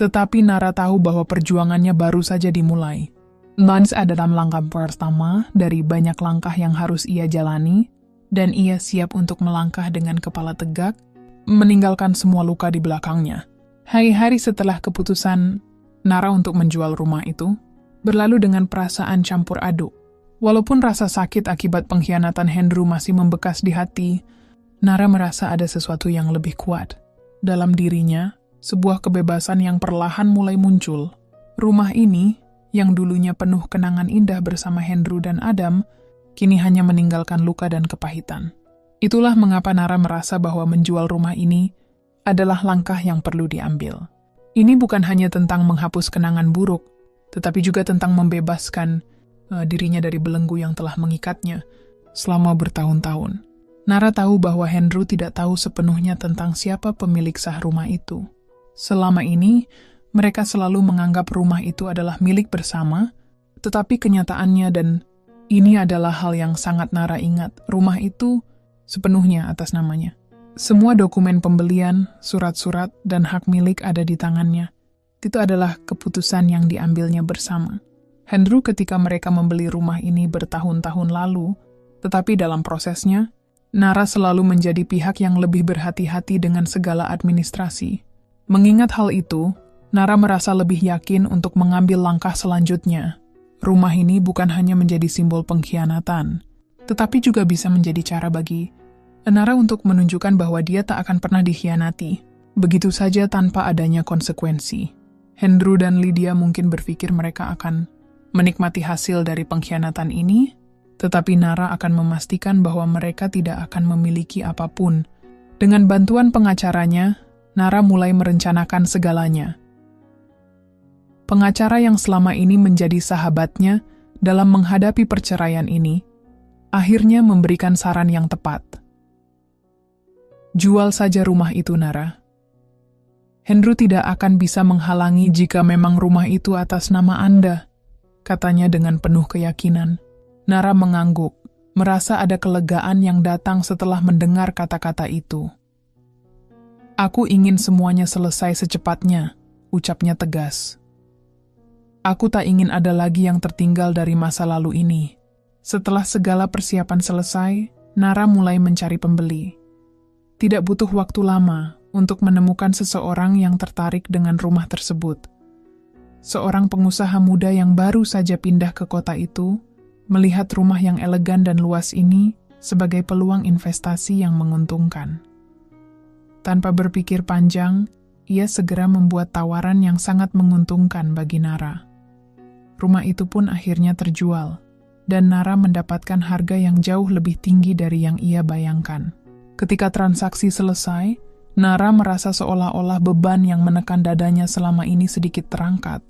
tetapi Nara tahu bahwa perjuangannya baru saja dimulai. Lance ada dalam langkah pertama dari banyak langkah yang harus ia jalani, dan ia siap untuk melangkah dengan kepala tegak, meninggalkan semua luka di belakangnya. Hari-hari setelah keputusan Nara untuk menjual rumah itu, berlalu dengan perasaan campur aduk. Walaupun rasa sakit akibat pengkhianatan Hendro masih membekas di hati, Nara merasa ada sesuatu yang lebih kuat. Dalam dirinya, sebuah kebebasan yang perlahan mulai muncul. Rumah ini, yang dulunya penuh kenangan indah bersama Hendro dan Adam, kini hanya meninggalkan luka dan kepahitan. Itulah mengapa Nara merasa bahwa menjual rumah ini adalah langkah yang perlu diambil. Ini bukan hanya tentang menghapus kenangan buruk, tetapi juga tentang membebaskan dirinya dari belenggu yang telah mengikatnya selama bertahun-tahun. Nara tahu bahwa Hendro tidak tahu sepenuhnya tentang siapa pemilik sah rumah itu. Selama ini, mereka selalu menganggap rumah itu adalah milik bersama, tetapi kenyataannya dan ini adalah hal yang sangat Nara ingat, rumah itu sepenuhnya atas namanya. Semua dokumen pembelian, surat-surat, dan hak milik ada di tangannya. Itu adalah keputusan yang diambilnya bersama. Hendro ketika mereka membeli rumah ini bertahun-tahun lalu, tetapi dalam prosesnya, Nara selalu menjadi pihak yang lebih berhati-hati dengan segala administrasi. Mengingat hal itu, Nara merasa lebih yakin untuk mengambil langkah selanjutnya. Rumah ini bukan hanya menjadi simbol pengkhianatan, tetapi juga bisa menjadi cara bagi Nara untuk menunjukkan bahwa dia tak akan pernah dikhianati, begitu saja tanpa adanya konsekuensi. Hendro dan Lydia mungkin berpikir mereka akan menikmati hasil dari pengkhianatan ini, tetapi Nara akan memastikan bahwa mereka tidak akan memiliki apapun. Dengan bantuan pengacaranya, Nara mulai merencanakan segalanya. Pengacara yang selama ini menjadi sahabatnya dalam menghadapi perceraian ini, akhirnya memberikan saran yang tepat. Jual saja rumah itu, Nara. Hendro tidak akan bisa menghalangi jika memang rumah itu atas nama Anda, katanya dengan penuh keyakinan. Nara mengangguk, merasa ada kelegaan yang datang setelah mendengar kata-kata itu. Aku ingin semuanya selesai secepatnya, ucapnya tegas. Aku tak ingin ada lagi yang tertinggal dari masa lalu ini. Setelah segala persiapan selesai, Nara mulai mencari pembeli. Tidak butuh waktu lama untuk menemukan seseorang yang tertarik dengan rumah tersebut. Seorang pengusaha muda yang baru saja pindah ke kota itu, melihat rumah yang elegan dan luas ini, sebagai peluang investasi yang menguntungkan. Tanpa berpikir panjang, ia segera membuat tawaran yang sangat menguntungkan bagi Nara. Rumah itu pun akhirnya terjual, dan Nara mendapatkan harga yang jauh lebih tinggi dari yang ia bayangkan. Ketika transaksi selesai, Nara merasa seolah-olah beban yang menekan dadanya selama ini sedikit terangkat.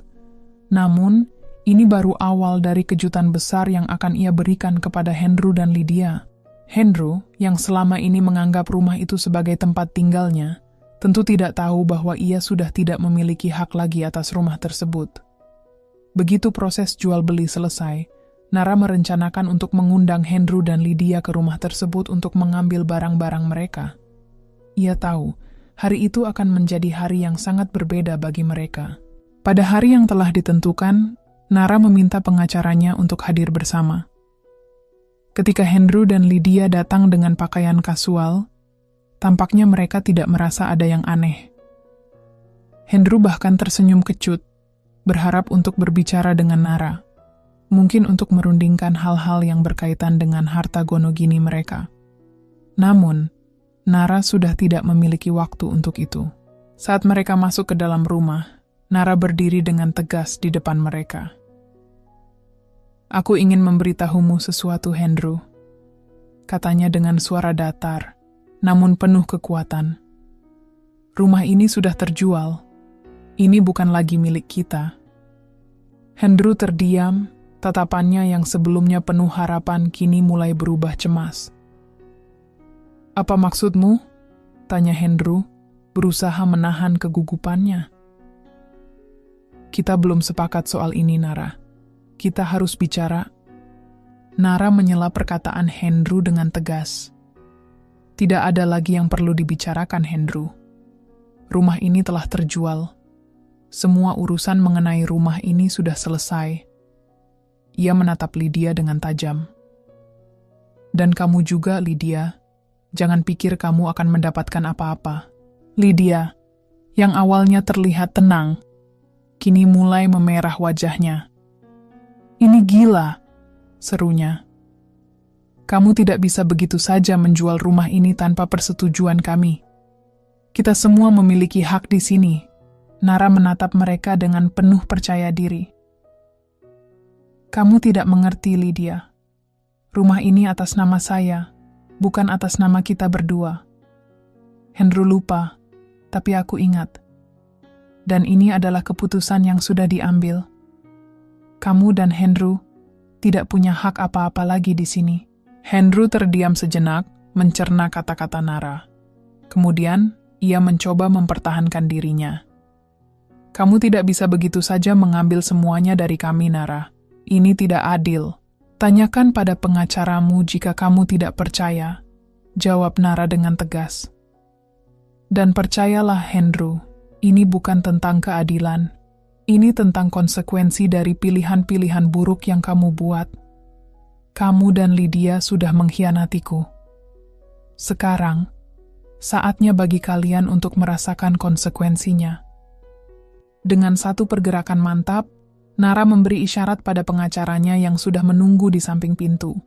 Namun, ini baru awal dari kejutan besar yang akan ia berikan kepada Andrew dan Lydia. Andrew, yang selama ini menganggap rumah itu sebagai tempat tinggalnya, tentu tidak tahu bahwa ia sudah tidak memiliki hak lagi atas rumah tersebut. Begitu proses jual-beli selesai, Nara merencanakan untuk mengundang Andrew dan Lydia ke rumah tersebut untuk mengambil barang-barang mereka. Ia tahu, hari itu akan menjadi hari yang sangat berbeda bagi mereka. Pada hari yang telah ditentukan, Nara meminta pengacaranya untuk hadir bersama. Ketika Andrew dan Lydia datang dengan pakaian kasual, tampaknya mereka tidak merasa ada yang aneh. Andrew bahkan tersenyum kecut, berharap untuk berbicara dengan Nara, mungkin untuk merundingkan hal-hal yang berkaitan dengan harta gonogini mereka. Namun, Nara sudah tidak memiliki waktu untuk itu. Saat mereka masuk ke dalam rumah, Nara berdiri dengan tegas di depan mereka. "Aku ingin memberitahumu sesuatu, Andrew," katanya dengan suara datar, namun penuh kekuatan. "Rumah ini sudah terjual. Ini bukan lagi milik kita." Andrew terdiam, tatapannya yang sebelumnya penuh harapan kini mulai berubah cemas. "Apa maksudmu?" tanya Andrew, berusaha menahan kegugupannya. "Kita belum sepakat soal ini, Nara. Kita harus bicara." Nara menyela perkataan Andrew dengan tegas. "Tidak ada lagi yang perlu dibicarakan, Andrew. Rumah ini telah terjual. Semua urusan mengenai rumah ini sudah selesai." Ia menatap Lydia dengan tajam. "Dan kamu juga, Lydia. Jangan pikir kamu akan mendapatkan apa-apa." Lydia, yang awalnya terlihat tenang, kini mulai memerah wajahnya. "Ini gila," serunya. "Kamu tidak bisa begitu saja menjual rumah ini tanpa persetujuan kami. Kita semua memiliki hak di sini." Nara menatap mereka dengan penuh percaya diri. "Kamu tidak mengerti, Lydia. Rumah ini atas nama saya, bukan atas nama kita berdua. Andrew lupa, tapi aku ingat. Dan ini adalah keputusan yang sudah diambil. Kamu dan Andrew tidak punya hak apa-apa lagi di sini." Andrew terdiam sejenak, mencerna kata-kata Nara. Kemudian, ia mencoba mempertahankan dirinya. "Kamu tidak bisa begitu saja mengambil semuanya dari kami, Nara. Ini tidak adil. Tanyakan pada pengacaramu jika kamu tidak percaya," jawab Nara dengan tegas. "Dan percayalah, Andrew, ini bukan tentang keadilan. Ini tentang konsekuensi dari pilihan-pilihan buruk yang kamu buat. Kamu dan Lydia sudah mengkhianatiku. Sekarang, saatnya bagi kalian untuk merasakan konsekuensinya." Dengan satu pergerakan mantap, Nara memberi isyarat pada pengacaranya yang sudah menunggu di samping pintu.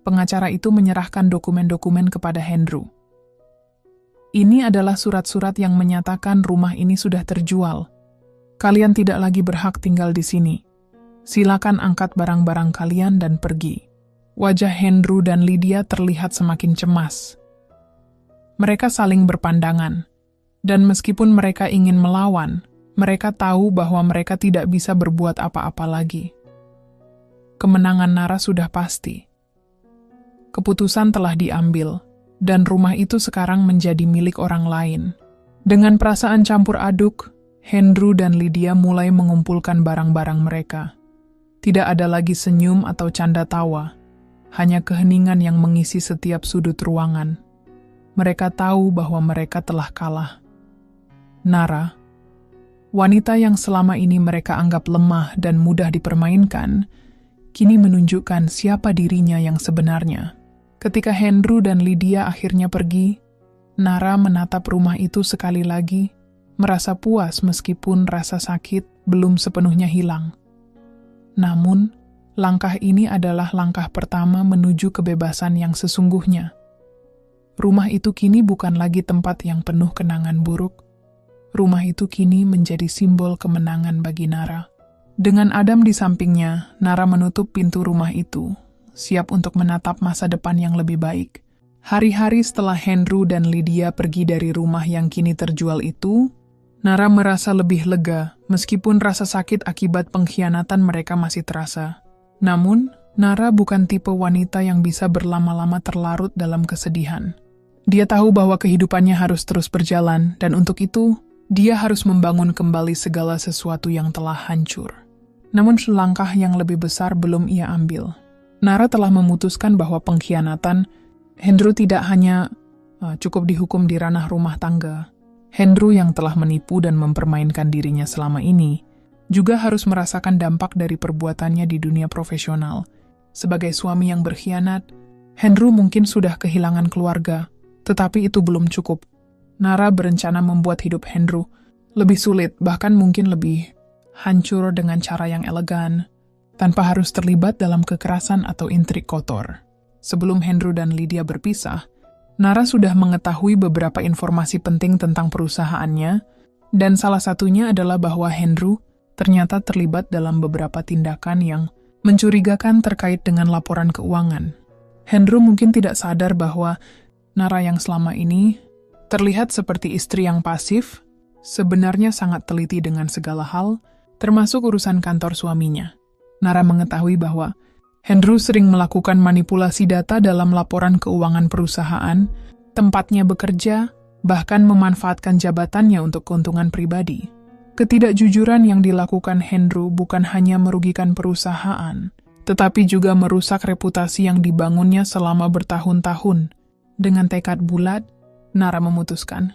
Pengacara itu menyerahkan dokumen-dokumen kepada Andrew. "Ini adalah surat-surat yang menyatakan rumah ini sudah terjual. Kalian tidak lagi berhak tinggal di sini. Silakan angkat barang-barang kalian dan pergi." Wajah Andrew dan Lydia terlihat semakin cemas. Mereka saling berpandangan, dan meskipun mereka ingin melawan, mereka tahu bahwa mereka tidak bisa berbuat apa-apa lagi. Kemenangan Nara sudah pasti. Keputusan telah diambil, dan rumah itu sekarang menjadi milik orang lain. Dengan perasaan campur aduk, Andrew dan Lydia mulai mengumpulkan barang-barang mereka. Tidak ada lagi senyum atau canda tawa, hanya keheningan yang mengisi setiap sudut ruangan. Mereka tahu bahwa mereka telah kalah. Nara, wanita yang selama ini mereka anggap lemah dan mudah dipermainkan, kini menunjukkan siapa dirinya yang sebenarnya. Ketika Andrew dan Lydia akhirnya pergi, Nara menatap rumah itu sekali lagi, merasa puas meskipun rasa sakit belum sepenuhnya hilang. Namun, Langkah ini adalah langkah pertama menuju kebebasan yang sesungguhnya. Rumah itu kini bukan lagi tempat yang penuh kenangan buruk. Rumah itu kini menjadi simbol kemenangan bagi Nara. Dengan Adam di sampingnya, Nara menutup pintu rumah itu, siap untuk menatap masa depan yang lebih baik. Hari-hari setelah Andrew dan Lydia pergi dari rumah yang kini terjual itu, Nara merasa lebih lega, meskipun rasa sakit akibat pengkhianatan mereka masih terasa. Namun, Nara bukan tipe wanita yang bisa berlama-lama terlarut dalam kesedihan. Dia tahu bahwa kehidupannya harus terus berjalan, dan untuk itu, dia harus membangun kembali segala sesuatu yang telah hancur. Namun langkah yang lebih besar belum ia ambil. Nara telah memutuskan bahwa pengkhianatan, Andrew tidak hanya cukup dihukum di ranah rumah tangga. Andrew yang telah menipu dan mempermainkan dirinya selama ini, juga harus merasakan dampak dari perbuatannya di dunia profesional. Sebagai suami yang berkhianat, Andrew mungkin sudah kehilangan keluarga, tetapi itu belum cukup. Nara berencana membuat hidup Andrew lebih sulit, bahkan mungkin lebih hancur dengan cara yang elegan, tanpa harus terlibat dalam kekerasan atau intrik kotor. Sebelum Andrew dan Lydia berpisah, Nara sudah mengetahui beberapa informasi penting tentang perusahaannya, dan salah satunya adalah bahwa Andrew ternyata terlibat dalam beberapa tindakan yang mencurigakan terkait dengan laporan keuangan. Andrew mungkin tidak sadar bahwa Nara yang selama ini terlihat seperti istri yang pasif, sebenarnya sangat teliti dengan segala hal, termasuk urusan kantor suaminya. Nara mengetahui bahwa Andrew sering melakukan manipulasi data dalam laporan keuangan perusahaan, tempatnya bekerja, bahkan memanfaatkan jabatannya untuk keuntungan pribadi. Ketidakjujuran yang dilakukan Andrew bukan hanya merugikan perusahaan, tetapi juga merusak reputasi yang dibangunnya selama bertahun-tahun. Dengan tekad bulat, Nara memutuskan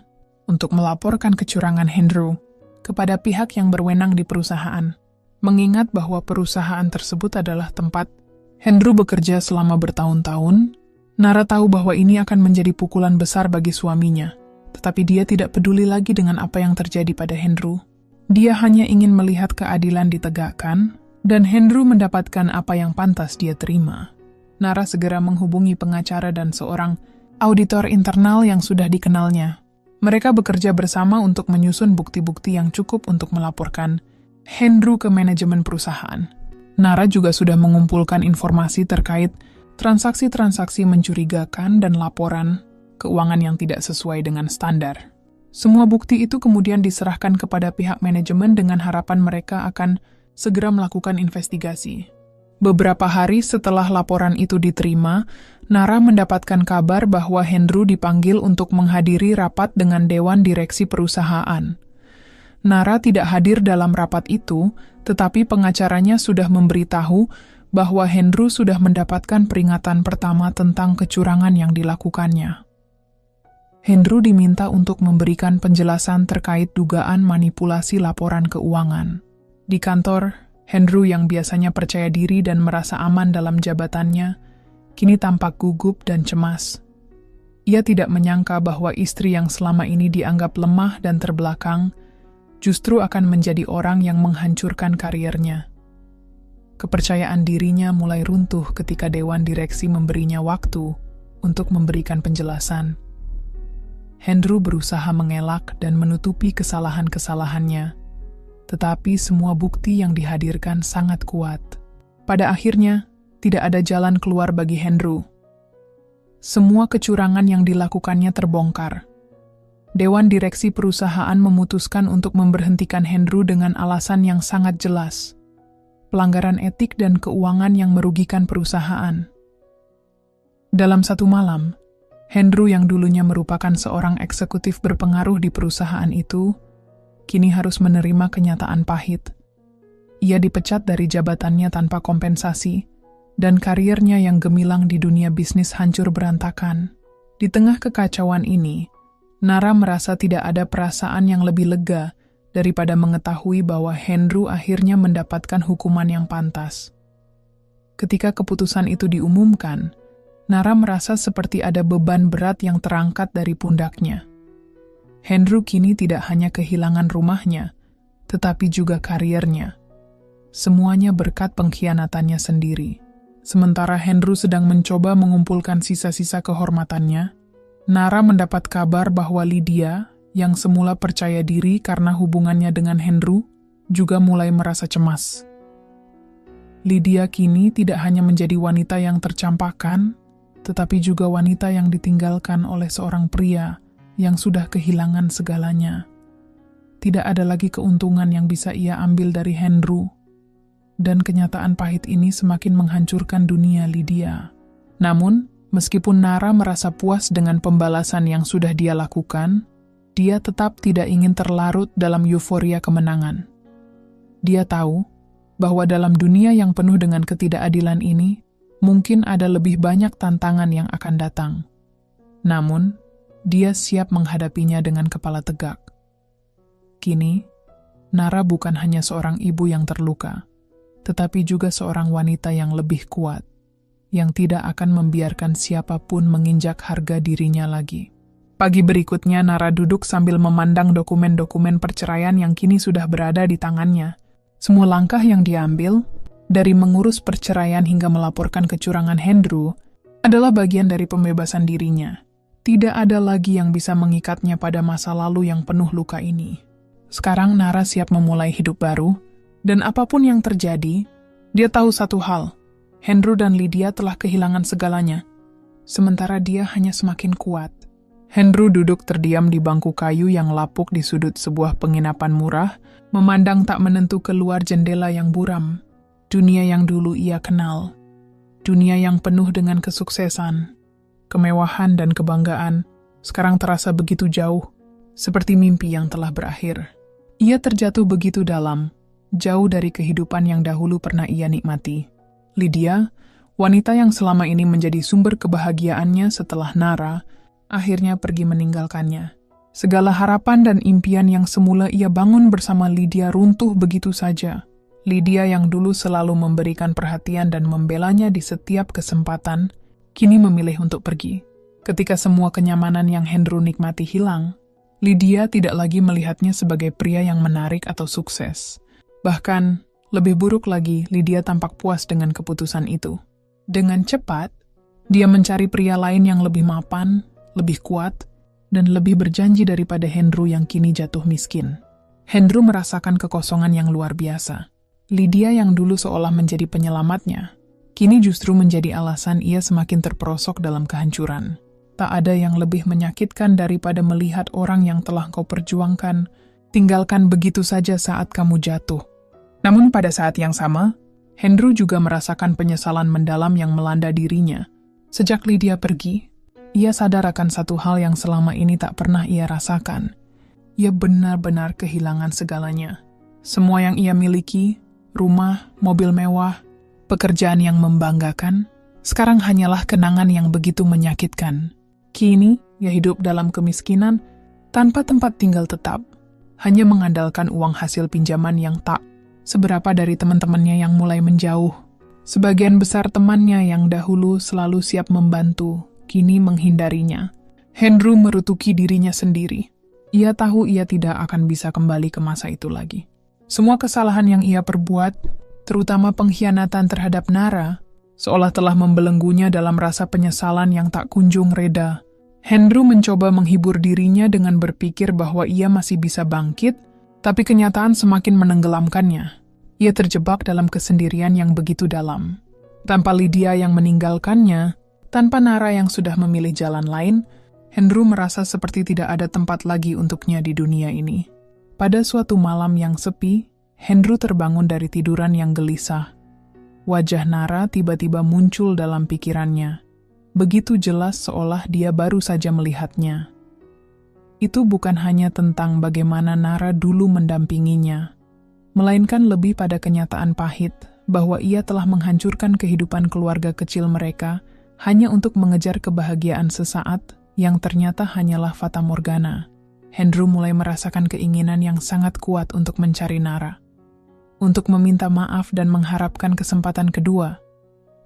untuk melaporkan kecurangan Andrew kepada pihak yang berwenang di perusahaan, mengingat bahwa perusahaan tersebut adalah tempat Andrew bekerja selama bertahun-tahun. Nara tahu bahwa ini akan menjadi pukulan besar bagi suaminya, tetapi dia tidak peduli lagi dengan apa yang terjadi pada Andrew. Dia hanya ingin melihat keadilan ditegakkan, dan Andrew mendapatkan apa yang pantas dia terima. Nara segera menghubungi pengacara dan seorang auditor internal yang sudah dikenalnya. Mereka bekerja bersama untuk menyusun bukti-bukti yang cukup untuk melaporkan Andrew ke manajemen perusahaan. Nara juga sudah mengumpulkan informasi terkait transaksi-transaksi mencurigakan dan laporan keuangan yang tidak sesuai dengan standar. Semua bukti itu kemudian diserahkan kepada pihak manajemen dengan harapan mereka akan segera melakukan investigasi. Beberapa hari setelah laporan itu diterima, Nara mendapatkan kabar bahwa Andrew dipanggil untuk menghadiri rapat dengan Dewan Direksi Perusahaan. Nara tidak hadir dalam rapat itu, tetapi pengacaranya sudah memberitahu bahwa Andrew sudah mendapatkan peringatan pertama tentang kecurangan yang dilakukannya. Andrew diminta untuk memberikan penjelasan terkait dugaan manipulasi laporan keuangan. Di kantor, Andrew yang biasanya percaya diri dan merasa aman dalam jabatannya, kini tampak gugup dan cemas. Ia tidak menyangka bahwa istri yang selama ini dianggap lemah dan terbelakang, justru akan menjadi orang yang menghancurkan kariernya. Kepercayaan dirinya mulai runtuh ketika Dewan Direksi memberinya waktu untuk memberikan penjelasan. Andrew berusaha mengelak dan menutupi kesalahan-kesalahannya, tetapi semua bukti yang dihadirkan sangat kuat. Pada akhirnya, tidak ada jalan keluar bagi Andrew. Semua kecurangan yang dilakukannya terbongkar. Dewan Direksi Perusahaan memutuskan untuk memberhentikan Andrew dengan alasan yang sangat jelas: pelanggaran etik dan keuangan yang merugikan perusahaan. Dalam satu malam, Andrew yang dulunya merupakan seorang eksekutif berpengaruh di perusahaan itu, kini harus menerima kenyataan pahit. Ia dipecat dari jabatannya tanpa kompensasi, dan karirnya yang gemilang di dunia bisnis hancur berantakan. Di tengah kekacauan ini, Nara merasa tidak ada perasaan yang lebih lega daripada mengetahui bahwa Andrew akhirnya mendapatkan hukuman yang pantas. Ketika keputusan itu diumumkan, Nara merasa seperti ada beban berat yang terangkat dari pundaknya. Andrew kini tidak hanya kehilangan rumahnya, tetapi juga kariernya. Semuanya berkat pengkhianatannya sendiri. Sementara Henry sedang mencoba mengumpulkan sisa-sisa kehormatannya, Nara mendapat kabar bahwa Lydia, yang semula percaya diri karena hubungannya dengan Henry, juga mulai merasa cemas. Lydia kini tidak hanya menjadi wanita yang tercampakkan, tetapi juga wanita yang ditinggalkan oleh seorang pria yang sudah kehilangan segalanya. Tidak ada lagi keuntungan yang bisa ia ambil dari Henry, dan kenyataan pahit ini semakin menghancurkan dunia Lydia. Namun, meskipun Nara merasa puas dengan pembalasan yang sudah dia lakukan, dia tetap tidak ingin terlarut dalam euforia kemenangan. Dia tahu bahwa dalam dunia yang penuh dengan ketidakadilan ini, mungkin ada lebih banyak tantangan yang akan datang. Namun, dia siap menghadapinya dengan kepala tegak. Kini, Nara bukan hanya seorang ibu yang terluka, tetapi juga seorang wanita yang lebih kuat, yang tidak akan membiarkan siapapun menginjak harga dirinya lagi. Pagi berikutnya, Nara duduk sambil memandang dokumen-dokumen perceraian yang kini sudah berada di tangannya. Semua langkah yang diambil, dari mengurus perceraian hingga melaporkan kecurangan Henry, adalah bagian dari pembebasan dirinya. Tidak ada lagi yang bisa mengikatnya pada masa lalu yang penuh luka ini. Sekarang Nara siap memulai hidup baru, dan apapun yang terjadi, dia tahu satu hal, Henry dan Lydia telah kehilangan segalanya, sementara dia hanya semakin kuat. Henry duduk terdiam di bangku kayu yang lapuk di sudut sebuah penginapan murah, memandang tak menentu keluar jendela yang buram. Dunia yang dulu ia kenal, dunia yang penuh dengan kesuksesan, kemewahan dan kebanggaan, sekarang terasa begitu jauh, seperti mimpi yang telah berakhir. Ia terjatuh begitu dalam, jauh dari kehidupan yang dahulu pernah ia nikmati. Lydia, wanita yang selama ini menjadi sumber kebahagiaannya setelah Nara, akhirnya pergi meninggalkannya. Segala harapan dan impian yang semula ia bangun bersama Lydia runtuh begitu saja. Lydia yang dulu selalu memberikan perhatian dan membelanya di setiap kesempatan, kini memilih untuk pergi. Ketika semua kenyamanan yang Henry nikmati hilang, Lydia tidak lagi melihatnya sebagai pria yang menarik atau sukses. Bahkan, lebih buruk lagi, Lydia tampak puas dengan keputusan itu. Dengan cepat, dia mencari pria lain yang lebih mapan, lebih kuat, dan lebih berjanji daripada Henry yang kini jatuh miskin. Henry merasakan kekosongan yang luar biasa. Lydia yang dulu seolah menjadi penyelamatnya, kini justru menjadi alasan ia semakin terperosok dalam kehancuran. Tak ada yang lebih menyakitkan daripada melihat orang yang telah kau perjuangkan, tinggalkan begitu saja saat kamu jatuh. Namun pada saat yang sama, Henry juga merasakan penyesalan mendalam yang melanda dirinya. Sejak Lydia pergi, ia sadar akan satu hal yang selama ini tak pernah ia rasakan. Ia benar-benar kehilangan segalanya. Semua yang ia miliki, rumah, mobil mewah, pekerjaan yang membanggakan, sekarang hanyalah kenangan yang begitu menyakitkan. Kini, ia hidup dalam kemiskinan, tanpa tempat tinggal tetap, hanya mengandalkan uang hasil pinjaman yang tak seberapa dari teman-temannya yang mulai menjauh. Sebagian besar temannya yang dahulu selalu siap membantu, kini menghindarinya. Henry merutuki dirinya sendiri. Ia tahu ia tidak akan bisa kembali ke masa itu lagi. Semua kesalahan yang ia perbuat, terutama pengkhianatan terhadap Nara, seolah telah membelenggunya dalam rasa penyesalan yang tak kunjung reda. Henry mencoba menghibur dirinya dengan berpikir bahwa ia masih bisa bangkit, tapi kenyataan semakin menenggelamkannya. Ia terjebak dalam kesendirian yang begitu dalam. Tanpa Lydia yang meninggalkannya, tanpa Nara yang sudah memilih jalan lain, Henry merasa seperti tidak ada tempat lagi untuknya di dunia ini. Pada suatu malam yang sepi, Henry terbangun dari tiduran yang gelisah. Wajah Nara tiba-tiba muncul dalam pikirannya. Begitu jelas seolah dia baru saja melihatnya. Itu bukan hanya tentang bagaimana Nara dulu mendampinginya, melainkan lebih pada kenyataan pahit bahwa ia telah menghancurkan kehidupan keluarga kecil mereka hanya untuk mengejar kebahagiaan sesaat yang ternyata hanyalah fata morgana. Henry mulai merasakan keinginan yang sangat kuat untuk mencari Nara, untuk meminta maaf dan mengharapkan kesempatan kedua,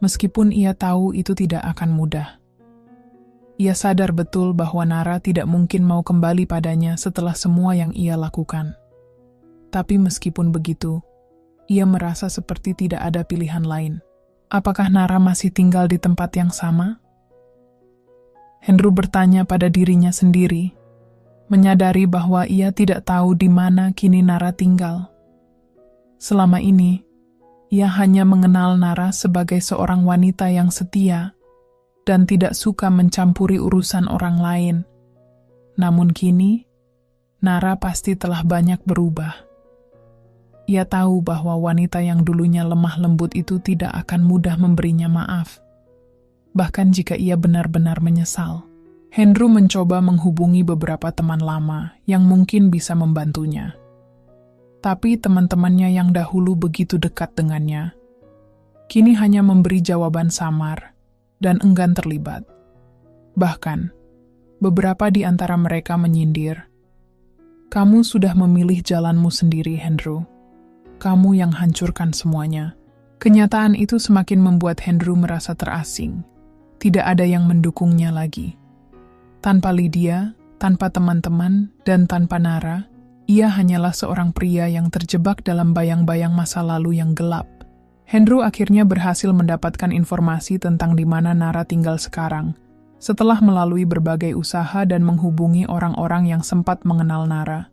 meskipun ia tahu itu tidak akan mudah. Ia sadar betul bahwa Nara tidak mungkin mau kembali padanya setelah semua yang ia lakukan. Tapi meskipun begitu, ia merasa seperti tidak ada pilihan lain. Apakah Nara masih tinggal di tempat yang sama? Hendro bertanya pada dirinya sendiri, menyadari bahwa ia tidak tahu di mana kini Nara tinggal. Selama ini, ia hanya mengenal Nara sebagai seorang wanita yang setia dan tidak suka mencampuri urusan orang lain. Namun kini, Nara pasti telah banyak berubah. Ia tahu bahwa wanita yang dulunya lemah lembut itu tidak akan mudah memberinya maaf, bahkan jika ia benar-benar menyesal. Hendro mencoba menghubungi beberapa teman lama yang mungkin bisa membantunya. Tapi teman-temannya yang dahulu begitu dekat dengannya, kini hanya memberi jawaban samar dan enggan terlibat. Bahkan, beberapa di antara mereka menyindir, "Kamu sudah memilih jalanmu sendiri, Hendro. Kamu yang hancurkan semuanya." Kenyataan itu semakin membuat Hendro merasa terasing. Tidak ada yang mendukungnya lagi. Tanpa Lydia, tanpa teman-teman, dan tanpa Nara, ia hanyalah seorang pria yang terjebak dalam bayang-bayang masa lalu yang gelap. Hendro akhirnya berhasil mendapatkan informasi tentang di mana Nara tinggal sekarang, setelah melalui berbagai usaha dan menghubungi orang-orang yang sempat mengenal Nara.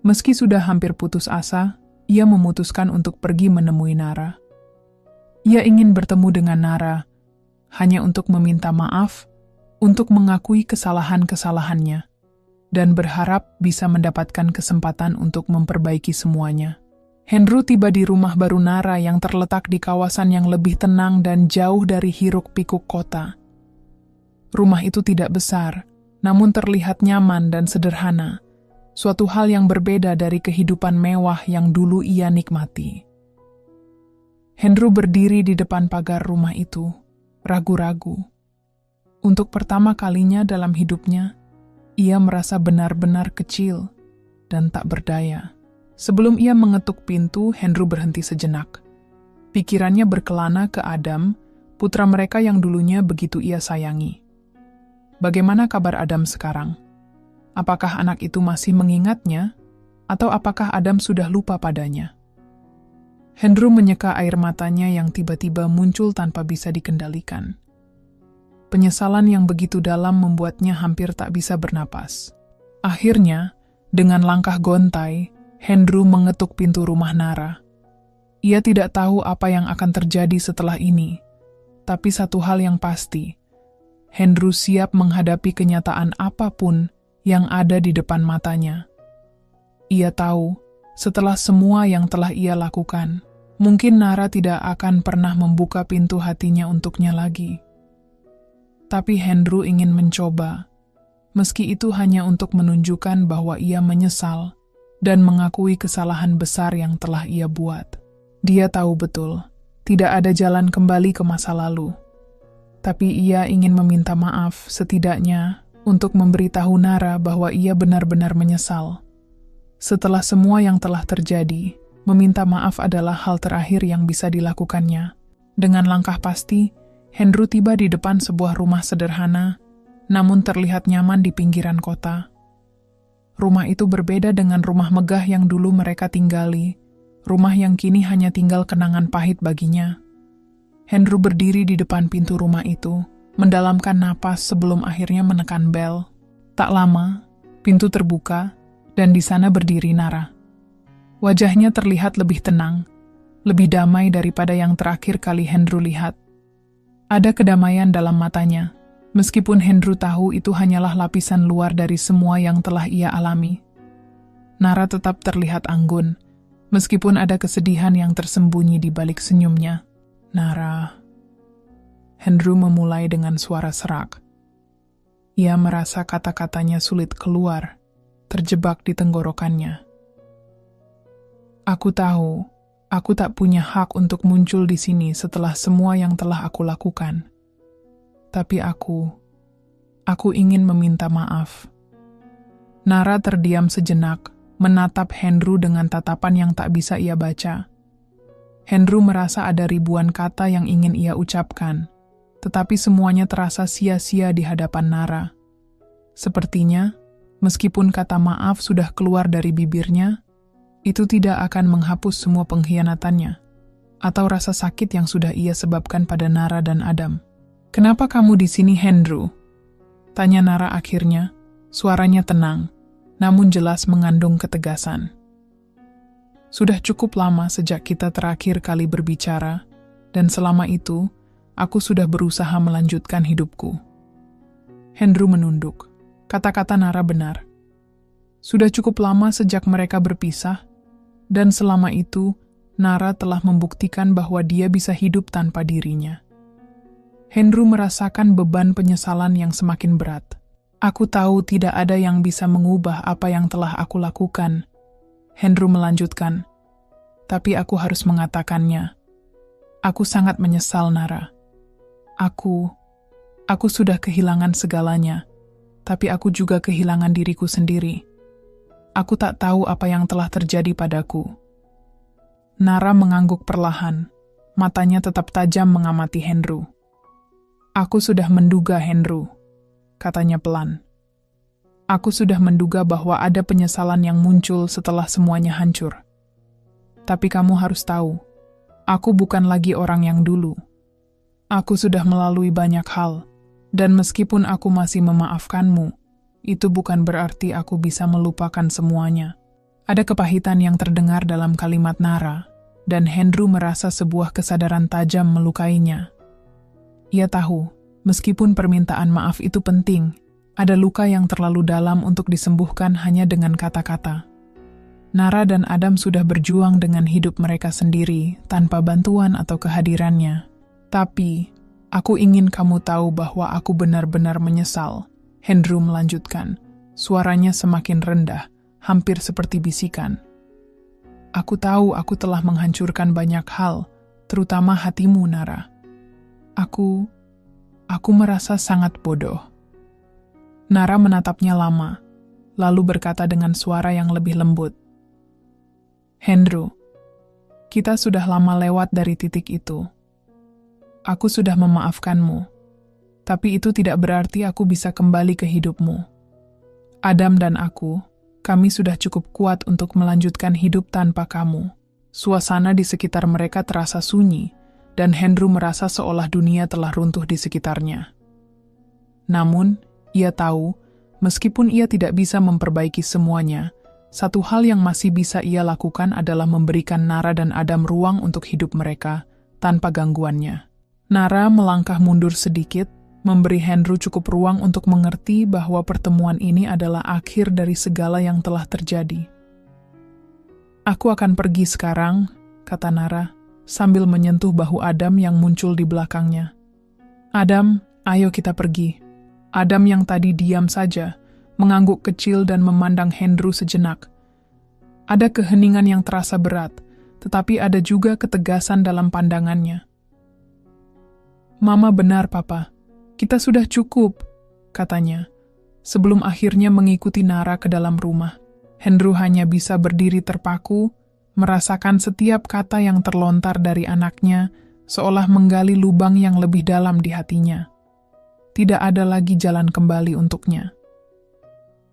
Meski sudah hampir putus asa, ia memutuskan untuk pergi menemui Nara. Ia ingin bertemu dengan Nara, hanya untuk meminta maaf, untuk mengakui kesalahan-kesalahannya, dan berharap bisa mendapatkan kesempatan untuk memperbaiki semuanya. Hendro tiba di rumah baru Nara yang terletak di kawasan yang lebih tenang dan jauh dari hiruk-pikuk kota. Rumah itu tidak besar, namun terlihat nyaman dan sederhana, suatu hal yang berbeda dari kehidupan mewah yang dulu ia nikmati. Hendro berdiri di depan pagar rumah itu, ragu-ragu. Untuk pertama kalinya dalam hidupnya, ia merasa benar-benar kecil dan tak berdaya. Sebelum ia mengetuk pintu, Hendro berhenti sejenak. Pikirannya berkelana ke Adam, putra mereka yang dulunya begitu ia sayangi. Bagaimana kabar Adam sekarang? Apakah anak itu masih mengingatnya, atau apakah Adam sudah lupa padanya? Hendro menyeka air matanya yang tiba-tiba muncul tanpa bisa dikendalikan. Penyesalan yang begitu dalam membuatnya hampir tak bisa bernapas. Akhirnya, dengan langkah gontai, Hendro mengetuk pintu rumah Nara. Ia tidak tahu apa yang akan terjadi setelah ini, tapi satu hal yang pasti, Hendro siap menghadapi kenyataan apapun yang ada di depan matanya. Ia tahu, setelah semua yang telah ia lakukan, mungkin Nara tidak akan pernah membuka pintu hatinya untuknya lagi. Tapi Hendro ingin mencoba, meski itu hanya untuk menunjukkan bahwa ia menyesal dan mengakui kesalahan besar yang telah ia buat. Dia tahu betul, tidak ada jalan kembali ke masa lalu. Tapi ia ingin meminta maaf setidaknya untuk memberitahu Nara bahwa ia benar-benar menyesal. Setelah semua yang telah terjadi, meminta maaf adalah hal terakhir yang bisa dilakukannya. Dengan langkah pasti, Hendro tiba di depan sebuah rumah sederhana, namun terlihat nyaman di pinggiran kota. Rumah itu berbeda dengan rumah megah yang dulu mereka tinggali, rumah yang kini hanya tinggal kenangan pahit baginya. Hendro berdiri di depan pintu rumah itu, mendalamkan napas sebelum akhirnya menekan bel. Tak lama, pintu terbuka, dan di sana berdiri Nara. Wajahnya terlihat lebih tenang, lebih damai daripada yang terakhir kali Hendro lihat. Ada kedamaian dalam matanya, meskipun Hendro tahu itu hanyalah lapisan luar dari semua yang telah ia alami. Nara tetap terlihat anggun, meskipun ada kesedihan yang tersembunyi di balik senyumnya. "Nara," Hendro memulai dengan suara serak. Ia merasa kata-katanya sulit keluar, terjebak di tenggorokannya. "Aku tahu, aku tak punya hak untuk muncul di sini setelah semua yang telah aku lakukan. Tapi aku ingin meminta maaf." Nara terdiam sejenak, menatap Hendro dengan tatapan yang tak bisa ia baca. Hendro merasa ada ribuan kata yang ingin ia ucapkan, tetapi semuanya terasa sia-sia di hadapan Nara. Sepertinya, meskipun kata maaf sudah keluar dari bibirnya, itu tidak akan menghapus semua pengkhianatannya atau rasa sakit yang sudah ia sebabkan pada Nara dan Adam. "Kenapa kamu di sini, Andrew?" tanya Nara akhirnya. Suaranya tenang, namun jelas mengandung ketegasan. "Sudah cukup lama sejak kita terakhir kali berbicara, dan selama itu, aku sudah berusaha melanjutkan hidupku." Andrew menunduk. Kata-kata Nara benar. Sudah cukup lama sejak mereka berpisah, dan selama itu, Nara telah membuktikan bahwa dia bisa hidup tanpa dirinya. Andrew merasakan beban penyesalan yang semakin berat. "Aku tahu tidak ada yang bisa mengubah apa yang telah aku lakukan," Andrew melanjutkan. "Tapi aku harus mengatakannya. Aku sangat menyesal, Nara. Aku sudah kehilangan segalanya, tapi aku juga kehilangan diriku sendiri. Aku tak tahu apa yang telah terjadi padaku." Nara mengangguk perlahan, matanya tetap tajam mengamati Andrew. "Aku sudah menduga, Andrew," katanya pelan. "Aku sudah menduga bahwa ada penyesalan yang muncul setelah semuanya hancur. Tapi kamu harus tahu, aku bukan lagi orang yang dulu. Aku sudah melalui banyak hal, dan meskipun aku masih memaafkanmu, itu bukan berarti aku bisa melupakan semuanya." Ada kepahitan yang terdengar dalam kalimat Nara, dan Andrew merasa sebuah kesadaran tajam melukainya. Ia tahu, meskipun permintaan maaf itu penting, ada luka yang terlalu dalam untuk disembuhkan hanya dengan kata-kata. Nara dan Adam sudah berjuang dengan hidup mereka sendiri tanpa bantuan atau kehadirannya. "Tapi, aku ingin kamu tahu bahwa aku benar-benar menyesal," Andrew melanjutkan. Suaranya semakin rendah, hampir seperti bisikan. "Aku tahu aku telah menghancurkan banyak hal, terutama hatimu, Nara. Aku merasa sangat bodoh." Nara menatapnya lama, lalu berkata dengan suara yang lebih lembut, "Andrew, kita sudah lama lewat dari titik itu. Aku sudah memaafkanmu, tapi itu tidak berarti aku bisa kembali ke hidupmu. Adam dan aku, kami sudah cukup kuat untuk melanjutkan hidup tanpa kamu." Suasana di sekitar mereka terasa sunyi, dan Andrew merasa seolah dunia telah runtuh di sekitarnya. Namun, ia tahu, meskipun ia tidak bisa memperbaiki semuanya, satu hal yang masih bisa ia lakukan adalah memberikan Nara dan Adam ruang untuk hidup mereka, tanpa gangguannya. Nara melangkah mundur sedikit, memberi Andrew cukup ruang untuk mengerti bahwa pertemuan ini adalah akhir dari segala yang telah terjadi. "Aku akan pergi sekarang," kata Nara, sambil menyentuh bahu Adam yang muncul di belakangnya. "Adam, ayo kita pergi." Adam yang tadi diam saja, mengangguk kecil dan memandang Andrew sejenak. Ada keheningan yang terasa berat, tetapi ada juga ketegasan dalam pandangannya. "Mama benar, Papa. Kita sudah cukup," katanya, sebelum akhirnya mengikuti Nara ke dalam rumah. Andrew hanya bisa berdiri terpaku, merasakan setiap kata yang terlontar dari anaknya, seolah menggali lubang yang lebih dalam di hatinya. Tidak ada lagi jalan kembali untuknya.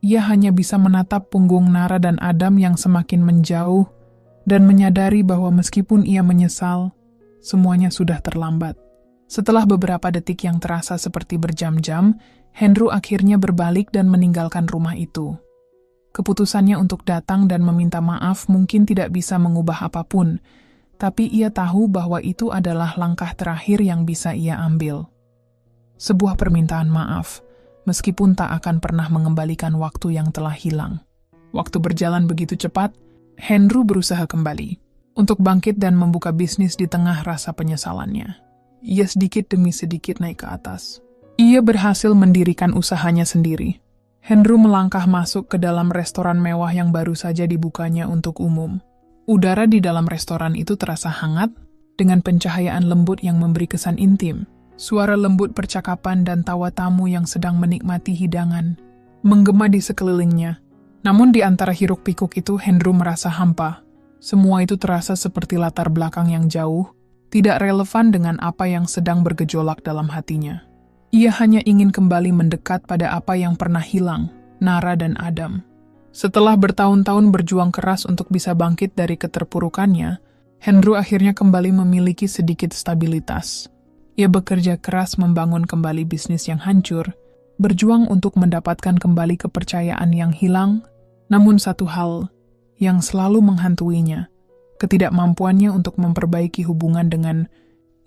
Ia hanya bisa menatap punggung Nara dan Adam yang semakin menjauh, dan menyadari bahwa meskipun ia menyesal, semuanya sudah terlambat. Setelah beberapa detik yang terasa seperti berjam-jam, Andrew akhirnya berbalik dan meninggalkan rumah itu. Keputusannya untuk datang dan meminta maaf mungkin tidak bisa mengubah apapun, tapi ia tahu bahwa itu adalah langkah terakhir yang bisa ia ambil. Sebuah permintaan maaf, meskipun tak akan pernah mengembalikan waktu yang telah hilang. Waktu berjalan begitu cepat, Andrew berusaha kembali untuk bangkit dan membuka bisnis di tengah rasa penyesalannya. Ia sedikit demi sedikit naik ke atas. Ia berhasil mendirikan usahanya sendiri. Andrew melangkah masuk ke dalam restoran mewah yang baru saja dibukanya untuk umum. Udara di dalam restoran itu terasa hangat, dengan pencahayaan lembut yang memberi kesan intim. Suara lembut percakapan dan tawa tamu yang sedang menikmati hidangan menggema di sekelilingnya. Namun di antara hiruk-pikuk itu, Andrew merasa hampa. Semua itu terasa seperti latar belakang yang jauh, tidak relevan dengan apa yang sedang bergejolak dalam hatinya. Ia hanya ingin kembali mendekat pada apa yang pernah hilang, Nara dan Adam. Setelah bertahun-tahun berjuang keras untuk bisa bangkit dari keterpurukannya, Hendro akhirnya kembali memiliki sedikit stabilitas. Ia bekerja keras membangun kembali bisnis yang hancur, berjuang untuk mendapatkan kembali kepercayaan yang hilang, namun satu hal yang selalu menghantuinya, ketidakmampuannya untuk memperbaiki hubungan dengan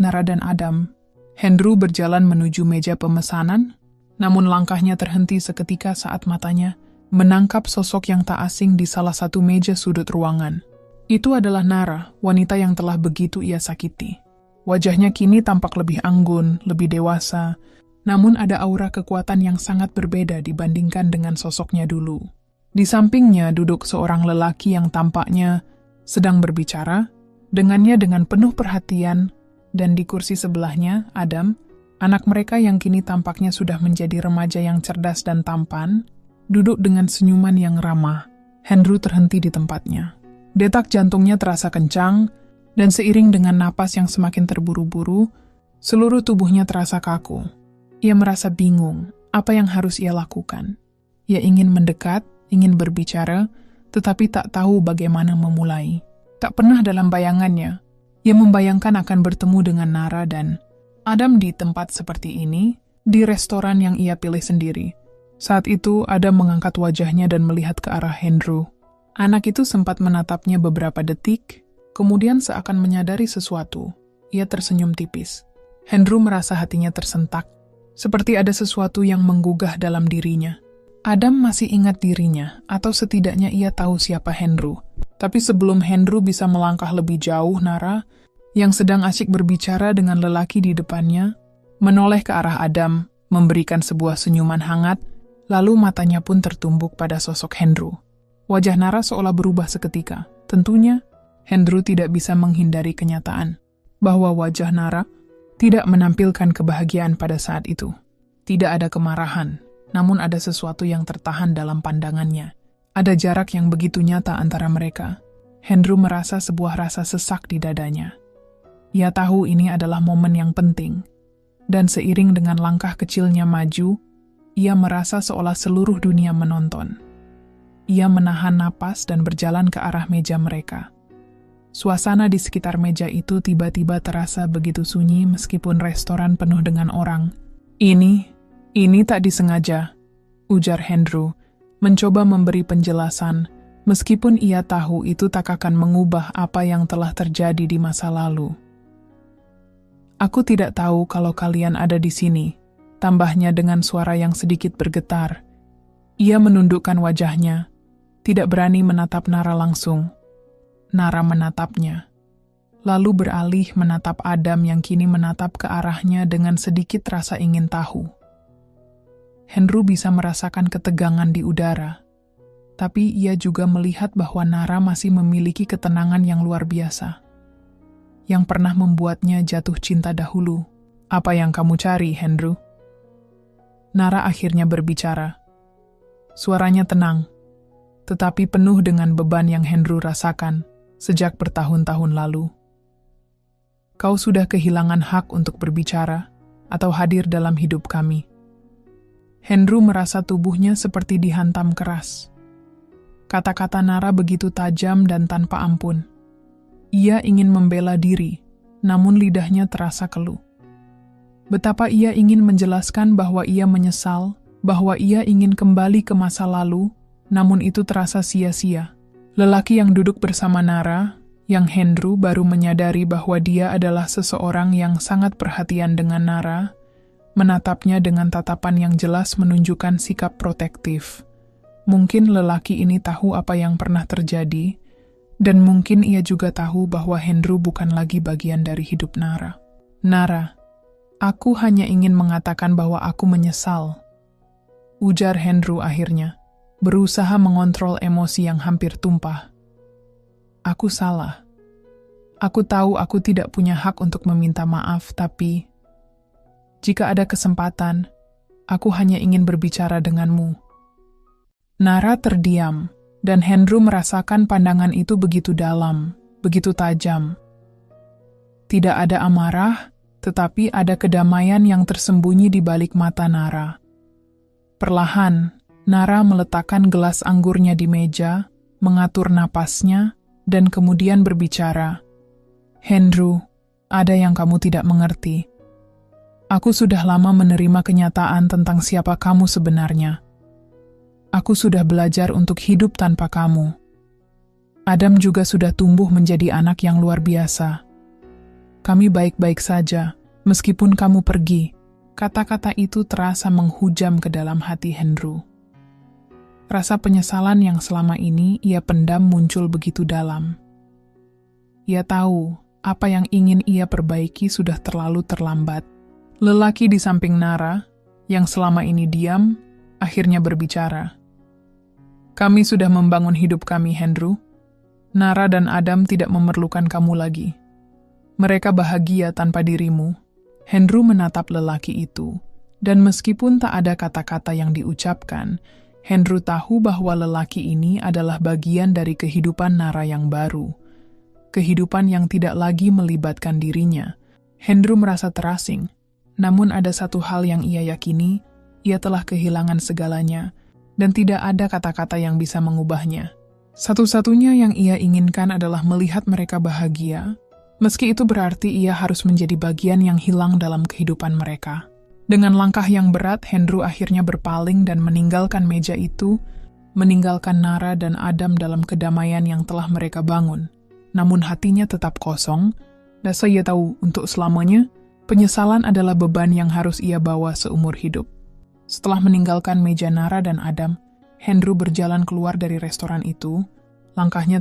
Nara dan Adam. Hendro berjalan menuju meja pemesanan, namun langkahnya terhenti seketika saat matanya menangkap sosok yang tak asing di salah satu meja sudut ruangan. Itu adalah Nara, wanita yang telah begitu ia sakiti. Wajahnya kini tampak lebih anggun, lebih dewasa, namun ada aura kekuatan yang sangat berbeda dibandingkan dengan sosoknya dulu. Di sampingnya duduk seorang lelaki yang tampaknya sedang berbicara dengannya dengan penuh perhatian, dan di kursi sebelahnya, Adam, anak mereka yang kini tampaknya sudah menjadi remaja yang cerdas dan tampan, duduk dengan senyuman yang ramah. Hendro terhenti di tempatnya. Detak jantungnya terasa kencang, dan seiring dengan napas yang semakin terburu-buru, seluruh tubuhnya terasa kaku. Ia merasa bingung apa yang harus ia lakukan. Ia ingin mendekat, ingin berbicara, tetapi tak tahu bagaimana memulai. Tak pernah dalam bayangannya, ia membayangkan akan bertemu dengan Nara dan Adam di tempat seperti ini, di restoran yang ia pilih sendiri. Saat itu, Adam mengangkat wajahnya dan melihat ke arah Hendro. Anak itu sempat menatapnya beberapa detik, kemudian seakan menyadari sesuatu. Ia tersenyum tipis. Hendro merasa hatinya tersentak, seperti ada sesuatu yang menggugah dalam dirinya. Adam masih ingat dirinya, atau setidaknya ia tahu siapa Hendro. Tapi sebelum Hendro bisa melangkah lebih jauh, Nara, yang sedang asyik berbicara dengan lelaki di depannya, menoleh ke arah Adam, memberikan sebuah senyuman hangat, lalu matanya pun tertumbuk pada sosok Hendro. Wajah Nara seolah berubah seketika. Tentunya, Hendro tidak bisa menghindari kenyataan bahwa wajah Nara tidak menampilkan kebahagiaan pada saat itu. Tidak ada kemarahan, namun ada sesuatu yang tertahan dalam pandangannya. Ada jarak yang begitu nyata antara mereka. Hendro merasa sebuah rasa sesak di dadanya. Ia tahu ini adalah momen yang penting. Dan seiring dengan langkah kecilnya maju, ia merasa seolah seluruh dunia menonton. Ia menahan napas dan berjalan ke arah meja mereka. Suasana di sekitar meja itu tiba-tiba terasa begitu sunyi meskipun restoran penuh dengan orang. Ini tak disengaja, ujar Hendro, mencoba memberi penjelasan, meskipun ia tahu itu tak akan mengubah apa yang telah terjadi di masa lalu. Aku tidak tahu kalau kalian ada di sini, tambahnya dengan suara yang sedikit bergetar. Ia menundukkan wajahnya, tidak berani menatap Nara langsung. Nara menatapnya, lalu beralih menatap Adam yang kini menatap ke arahnya dengan sedikit rasa ingin tahu. Hendro bisa merasakan ketegangan di udara, tapi ia juga melihat bahwa Nara masih memiliki ketenangan yang luar biasa, yang pernah membuatnya jatuh cinta dahulu. Apa yang kamu cari, Hendro? Nara akhirnya berbicara. Suaranya tenang, tetapi penuh dengan beban yang Hendro rasakan sejak bertahun-tahun lalu. Kau sudah kehilangan hak untuk berbicara atau hadir dalam hidup kami. Hendro merasa tubuhnya seperti dihantam keras. Kata-kata Nara begitu tajam dan tanpa ampun. Ia ingin membela diri, namun lidahnya terasa keluh. Betapa ia ingin menjelaskan bahwa ia menyesal, bahwa ia ingin kembali ke masa lalu, namun itu terasa sia-sia. Lelaki yang duduk bersama Nara, yang Hendro baru menyadari bahwa dia adalah seseorang yang sangat perhatian dengan Nara, menatapnya dengan tatapan yang jelas menunjukkan sikap protektif. Mungkin lelaki ini tahu apa yang pernah terjadi, dan mungkin ia juga tahu bahwa Hendro bukan lagi bagian dari hidup Nara. Nara, aku hanya ingin mengatakan bahwa aku menyesal, ujar Hendro akhirnya, berusaha mengontrol emosi yang hampir tumpah. Aku salah. Aku tahu aku tidak punya hak untuk meminta maaf, tapi jika ada kesempatan, aku hanya ingin berbicara denganmu. Nara terdiam, dan Hendro merasakan pandangan itu begitu dalam, begitu tajam. Tidak ada amarah, tetapi ada kedamaian yang tersembunyi di balik mata Nara. Perlahan, Nara meletakkan gelas anggurnya di meja, mengatur napasnya, dan kemudian berbicara. "Andrew, ada yang kamu tidak mengerti. Aku sudah lama menerima kenyataan tentang siapa kamu sebenarnya. Aku sudah belajar untuk hidup tanpa kamu. Adam juga sudah tumbuh menjadi anak yang luar biasa. Kami baik-baik saja, meskipun kamu pergi." Kata-kata itu terasa menghujam ke dalam hati Andrew. Rasa penyesalan yang selama ini ia pendam muncul begitu dalam. Ia tahu apa yang ingin ia perbaiki sudah terlalu terlambat. Lelaki di samping Nara, yang selama ini diam, akhirnya berbicara. "Kami sudah membangun hidup kami, Andrew. Nara dan Adam tidak memerlukan kamu lagi. Mereka bahagia tanpa dirimu." Andrew menatap lelaki itu, dan meskipun tak ada kata-kata yang diucapkan, Andrew tahu bahwa lelaki ini adalah bagian dari kehidupan Nara yang baru. Kehidupan yang tidak lagi melibatkan dirinya. Andrew merasa terasing, namun ada satu hal yang ia yakini, ia telah kehilangan segalanya, dan tidak ada kata-kata yang bisa mengubahnya. Satu-satunya yang ia inginkan adalah melihat mereka bahagia, meski itu berarti ia harus menjadi bagian yang hilang dalam kehidupan mereka. Dengan langkah yang berat, Andrew akhirnya berpaling dan meninggalkan meja itu, meninggalkan Nara dan Adam dalam kedamaian yang telah mereka bangun. Namun hatinya tetap kosong, dan ia tahu untuk selamanya, penyesalan adalah beban yang harus ia bawa seumur hidup. Setelah meninggalkan meja Nara dan Adam, Andrew berjalan keluar dari restoran itu. Langkahnya